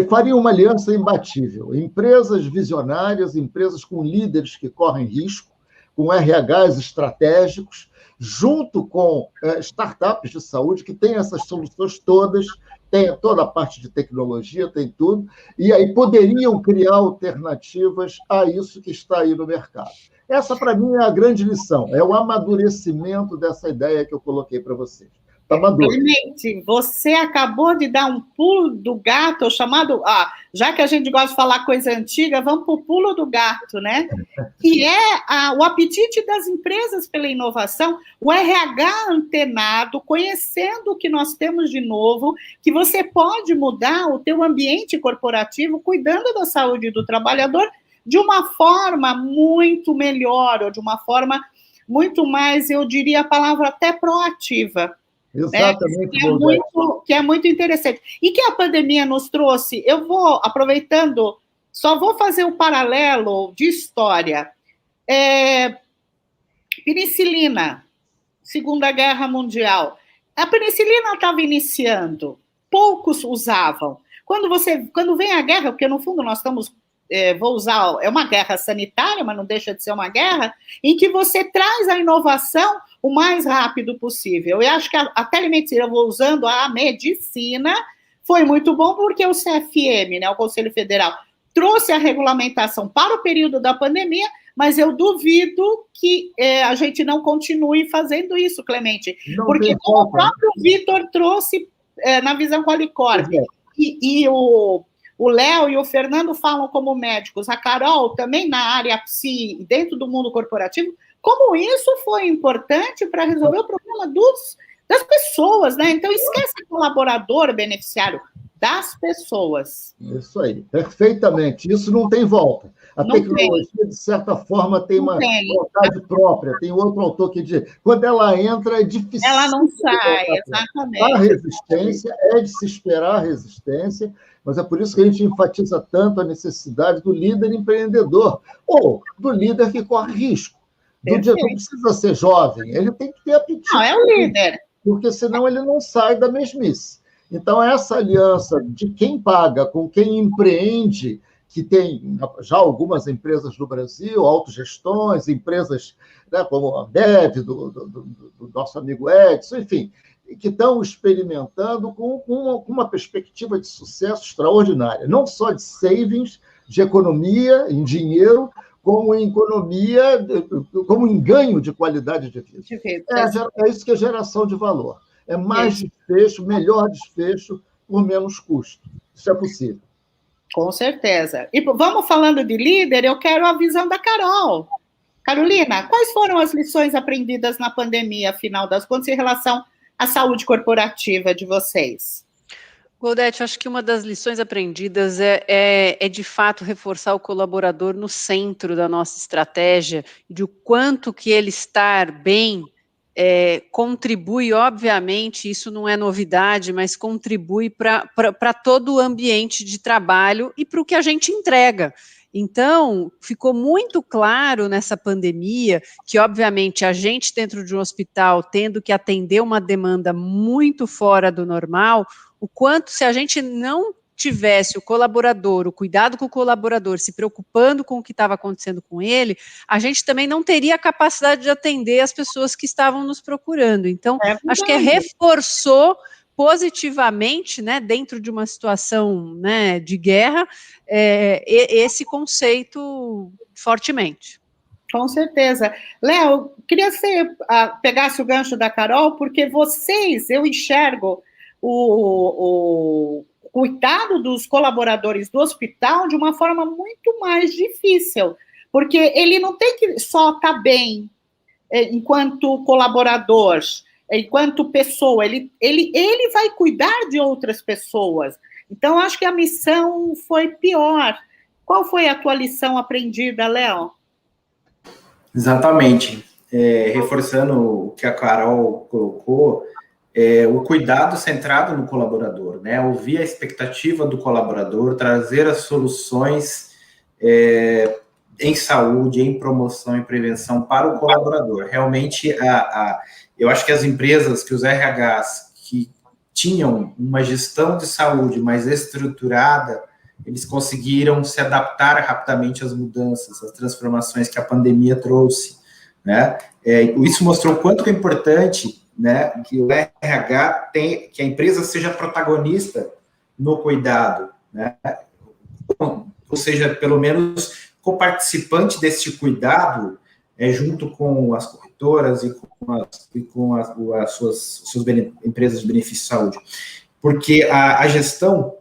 faria uma aliança imbatível. Empresas visionárias, empresas com líderes que correm risco, com RHs estratégicos, junto com startups de saúde que têm essas soluções todas, tem toda a parte de tecnologia, tem tudo, e aí poderiam criar alternativas a isso que está aí no mercado. Essa, para mim, é a grande lição, é o amadurecimento dessa ideia que eu coloquei para vocês. Está maduro. Clemente, você acabou de dar um pulo do gato, chamado... já que a gente gosta de falar coisa antiga, vamos para o pulo do gato, né? Que é o apetite das empresas pela inovação, o RH antenado, conhecendo o que nós temos de novo, que você pode mudar o teu ambiente corporativo, cuidando da saúde do trabalhador, de uma forma muito melhor, ou de uma forma muito mais, eu diria a palavra até proativa. Exatamente. Que é muito interessante. E que a pandemia nos trouxe, eu vou, aproveitando, só vou fazer um paralelo de história. Penicilina, Segunda Guerra Mundial. A penicilina estava iniciando, poucos usavam. Quando vem a guerra, porque no fundo nós estamos... vou usar, é uma guerra sanitária, mas não deixa de ser uma guerra, em que você traz a inovação o mais rápido possível. Eu acho que a telemedicina, eu vou usando a medicina, foi muito bom porque o CFM, né, o Conselho Federal, trouxe a regulamentação para o período da pandemia, mas eu duvido que a gente não continue fazendo isso, Clemente, porque como o próprio Vitor trouxe na Visão Qualicorp, e o Léo e o Fernando falam como médicos, a Carol também na área psi, dentro do mundo corporativo, como isso foi importante para resolver o problema das pessoas, né? Então, esquece colaborador, beneficiário, das pessoas. Isso aí, perfeitamente. Isso não tem volta. A tecnologia, de certa forma, tem uma vontade própria. Tem outro autor que diz, quando ela entra, é difícil. Ela não sai, exatamente. A resistência é de se esperar a resistência, mas é por isso que a gente enfatiza tanto a necessidade do líder empreendedor, ou do líder que corre risco. Não precisa ser jovem, ele tem que ter apetite. Não, é o líder. Porque senão ele não sai da mesmice. Então, essa aliança de quem paga com quem empreende, que tem já algumas empresas no Brasil, autogestões, empresas, né, como a Bev, do nosso amigo Edson, enfim, que estão experimentando com uma perspectiva de sucesso extraordinária, não só de savings, de economia em dinheiro, como em economia, como em ganho de qualidade de vida. É isso que é geração de valor. É mais desfecho, melhor desfecho, por menos custo. Isso é possível. Com certeza. E vamos falando de líder, eu quero a visão da Carol. Carolina, quais foram as lições aprendidas na pandemia, afinal das contas, em relação à saúde corporativa de vocês? Goldete, acho que uma das lições aprendidas é de fato reforçar o colaborador no centro da nossa estratégia, de o quanto que ele estar bem contribui, obviamente, isso não é novidade, mas contribui para todo o ambiente de trabalho e para o que a gente entrega. Então, ficou muito claro nessa pandemia que, obviamente, a gente dentro de um hospital tendo que atender uma demanda muito fora do normal, o quanto se a gente não tivesse o colaborador, o cuidado com o colaborador, se preocupando com o que estava acontecendo com ele, a gente também não teria a capacidade de atender as pessoas que estavam nos procurando. Então, acho que reforçou positivamente, né, dentro de uma situação, né, de guerra, esse conceito fortemente. Com certeza. Léo, queria que você pegasse o gancho da Carol, porque eu enxergo o cuidado dos colaboradores do hospital de uma forma muito mais difícil, porque ele não tem que só estar bem enquanto colaborador, enquanto pessoa, ele vai cuidar de outras pessoas. Então, acho que a missão foi pior. Qual foi a tua lição aprendida, Léo? Exatamente. Reforçando o que a Carol colocou, o cuidado centrado no colaborador, né? Ouvir a expectativa do colaborador, trazer as soluções em saúde, em promoção e prevenção para o colaborador. Realmente, eu acho que as empresas, que os RHs que tinham uma gestão de saúde mais estruturada, eles conseguiram se adaptar rapidamente às mudanças, às transformações que a pandemia trouxe, né? Isso mostrou o quanto é importante, né, que o RH que a empresa seja protagonista no cuidado, né? Ou seja, pelo menos coparticipante desse cuidado, junto com as corretoras e com as suas empresas de benefício de saúde. Porque a gestão,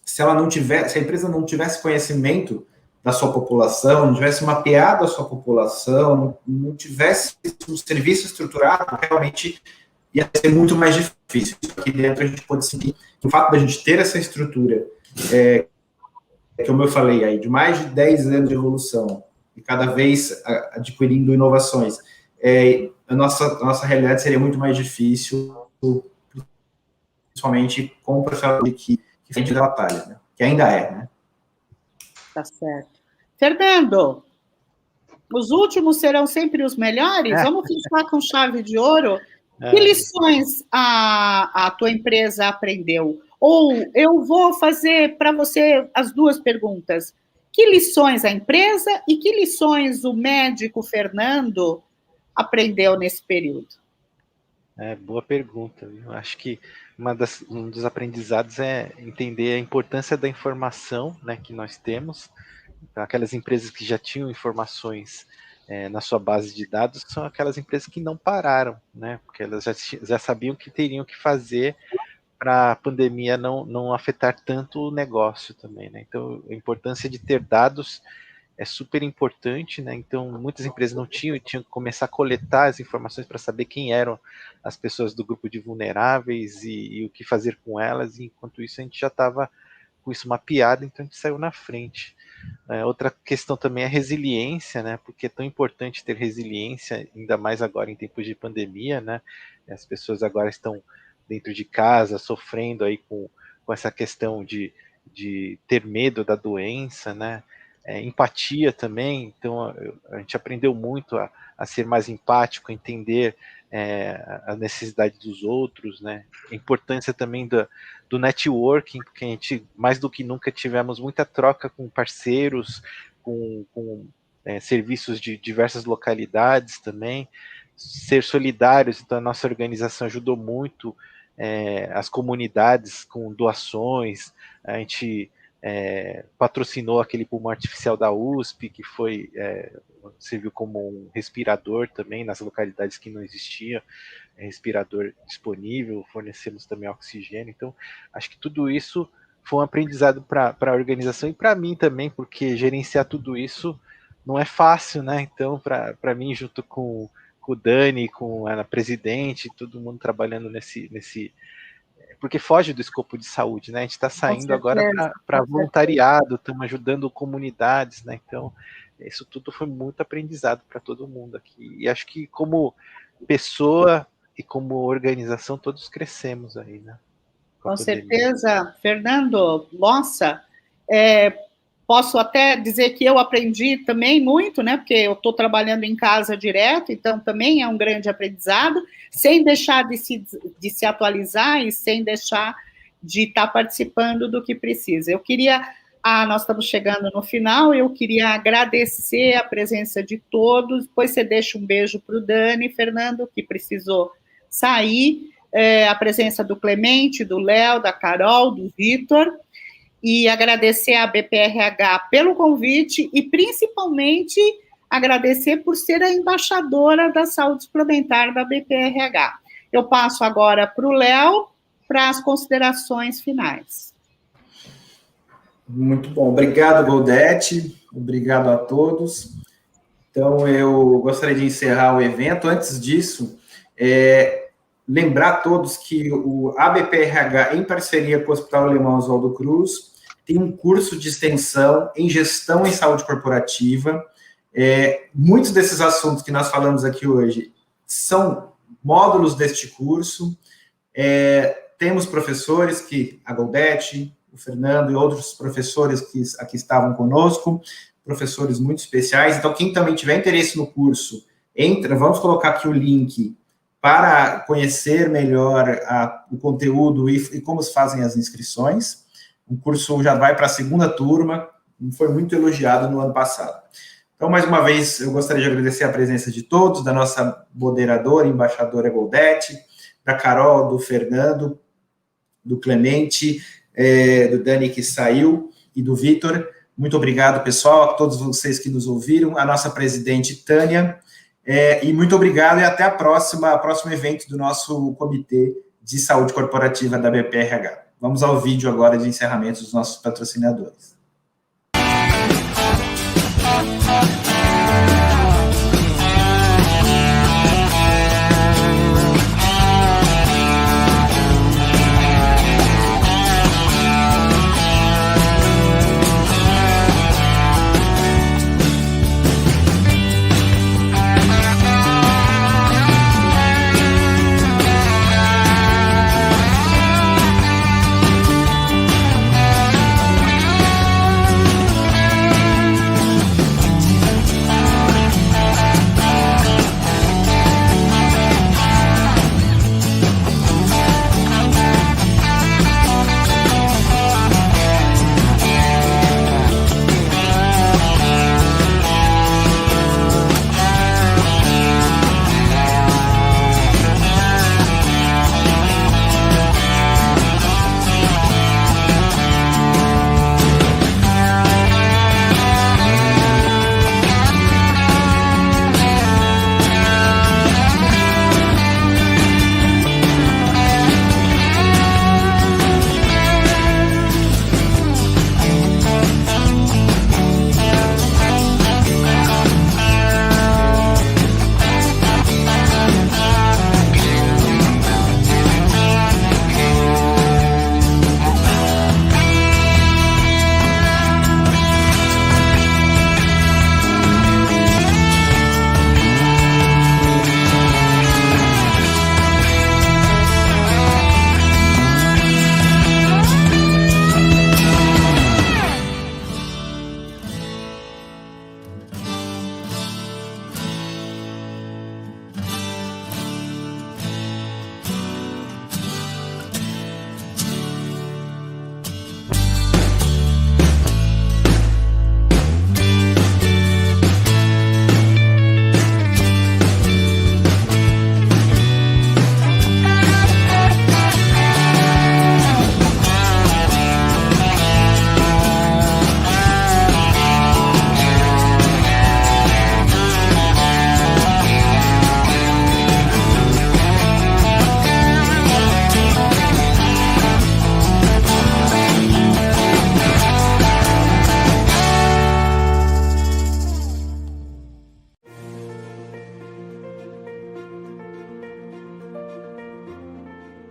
se a empresa não tivesse conhecimento da sua população, não tivesse mapeado a sua população, não tivesse um serviço estruturado, realmente ia ser muito mais difícil. Aqui dentro a gente pode sentir que o fato da gente ter essa estrutura, como eu falei aí, de mais de 10 anos de evolução, e cada vez adquirindo inovações, a nossa realidade seria muito mais difícil, principalmente com o profissional que frente da batalha, né? Que ainda né? Tá certo. Fernando, os últimos serão sempre os melhores? Vamos fechar com chave de ouro? Que lições a tua empresa aprendeu? Ou eu vou fazer para você as duas perguntas. Que lições a empresa e que lições o médico Fernando aprendeu nesse período? Boa pergunta. Eu acho que um dos aprendizados é entender a importância da informação, né, que nós temos. Então, aquelas empresas que já tinham informações na sua base de dados são aquelas empresas que não pararam, né, porque elas já sabiam que teriam que fazer para a pandemia não afetar tanto o negócio também, né? Então, a importância de ter dados é super importante, né? Então, muitas empresas não tinham e tinham que começar a coletar as informações para saber quem eram as pessoas do grupo de vulneráveis e o que fazer com elas, e enquanto isso a gente já estava com isso mapeado, então a gente saiu na frente. Outra questão também é a resiliência, né? Porque é tão importante ter resiliência, ainda mais agora em tempos de pandemia, né? As pessoas agora estão dentro de casa, sofrendo aí com essa questão de ter medo da doença, né? Empatia também, então a gente aprendeu muito a ser mais empático, a entender a necessidade dos outros, né? A importância também do networking, porque a gente, mais do que nunca, tivemos muita troca com parceiros, com serviços de diversas localidades também, ser solidários, então a nossa organização ajudou muito as comunidades com doações, a gente patrocinou aquele pulmão artificial da USP, que serviu como um respirador também nas localidades que não existia respirador disponível, fornecemos também oxigênio. Então, acho que tudo isso foi um aprendizado para a organização e para mim também, porque gerenciar tudo isso não é fácil, né? Então, para mim, junto com o Dani, com a presidente, todo mundo trabalhando nesse porque foge do escopo de saúde, né? A gente está saindo agora para voluntariado, estamos ajudando comunidades, né? Então, isso tudo foi muito aprendizado para todo mundo aqui. E acho que como pessoa e como organização, todos crescemos aí, né? Com certeza, Fernando, nossa, posso até dizer que eu aprendi também muito, né? Porque eu estou trabalhando em casa direto, então também é um grande aprendizado, sem deixar de se atualizar e sem deixar de estar participando do que precisa. Nós estamos chegando no final, eu queria agradecer a presença de todos, depois você deixa um beijo para o Dani, Fernando, que precisou sair, a presença do Clemente, do Léo, da Carol, do Vitor, e agradecer à BPRH pelo convite e, principalmente, agradecer por ser a embaixadora da saúde suplementar da BPRH. Eu passo agora para o Léo, para as considerações finais. Muito bom. Obrigado, Goldete. Obrigado a todos. Então, eu gostaria de encerrar o evento. Antes disso, lembrar a todos que o ABPRH, em parceria com o Hospital Alemão Oswaldo Cruz, tem um curso de extensão em gestão em saúde corporativa. Muitos desses assuntos que nós falamos aqui hoje são módulos deste curso. Temos professores a Goldete, o Fernando e outros professores que aqui estavam conosco, professores muito especiais. Então, quem também tiver interesse no curso, vamos colocar aqui o link para conhecer melhor o conteúdo e como se fazem as inscrições. O curso já vai para a segunda turma, foi muito elogiado no ano passado. Então, mais uma vez, eu gostaria de agradecer a presença de todos, da nossa moderadora, embaixadora Goldete, da Carol, do Fernando, do Clemente, do Dani, que saiu, e do Vitor. Muito obrigado, pessoal, a todos vocês que nos ouviram, a nossa presidente Tânia, e muito obrigado, e até o próximo evento do nosso Comitê de Saúde Corporativa da BPRH. Vamos ao vídeo agora de encerramento dos nossos patrocinadores.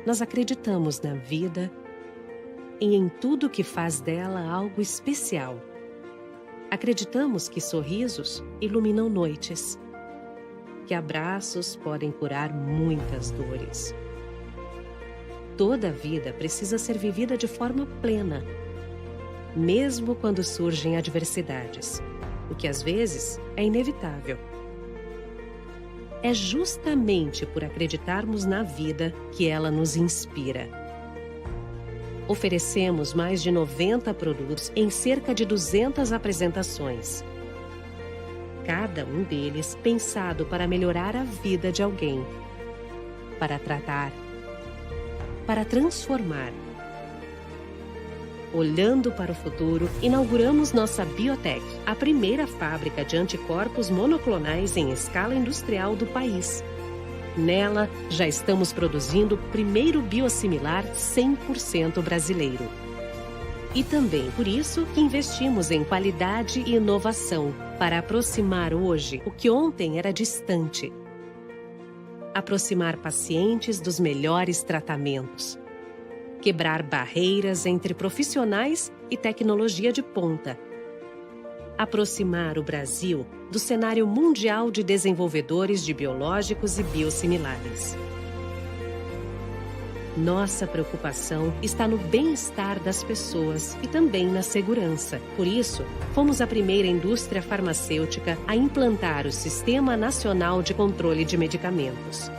Nós acreditamos na vida e em tudo que faz dela algo especial. Acreditamos que sorrisos iluminam noites, que abraços podem curar muitas dores. Toda vida precisa ser vivida de forma plena, mesmo quando surgem adversidades, o que às vezes é inevitável. É justamente por acreditarmos na vida que ela nos inspira. Oferecemos mais de 90 produtos em cerca de 200 apresentações. Cada um deles pensado para melhorar a vida de alguém, para tratar, para transformar. Olhando para o futuro, inauguramos nossa Biotech, a primeira fábrica de anticorpos monoclonais em escala industrial do país. Nela, já estamos produzindo o primeiro biosimilar 100% brasileiro. E também por isso que investimos em qualidade e inovação, para aproximar hoje o que ontem era distante. Aproximar pacientes dos melhores tratamentos. Quebrar barreiras entre profissionais e tecnologia de ponta. Aproximar o Brasil do cenário mundial de desenvolvedores de biológicos e biosimilares. Nossa preocupação está no bem-estar das pessoas e também na segurança. Por isso, fomos a primeira indústria farmacêutica a implantar o Sistema Nacional de Controle de Medicamentos.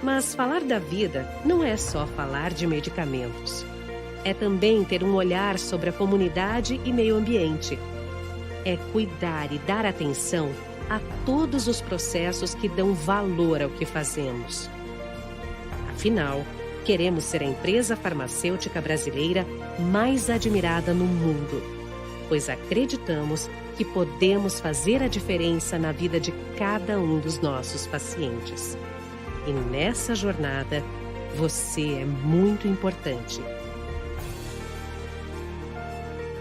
Mas falar da vida não é só falar de medicamentos. É também ter um olhar sobre a comunidade e meio ambiente. É cuidar e dar atenção a todos os processos que dão valor ao que fazemos. Afinal, queremos ser a empresa farmacêutica brasileira mais admirada no mundo, pois acreditamos que podemos fazer a diferença na vida de cada um dos nossos pacientes. E nessa jornada, você é muito importante.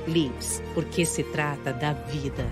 Lips, porque se trata da vida.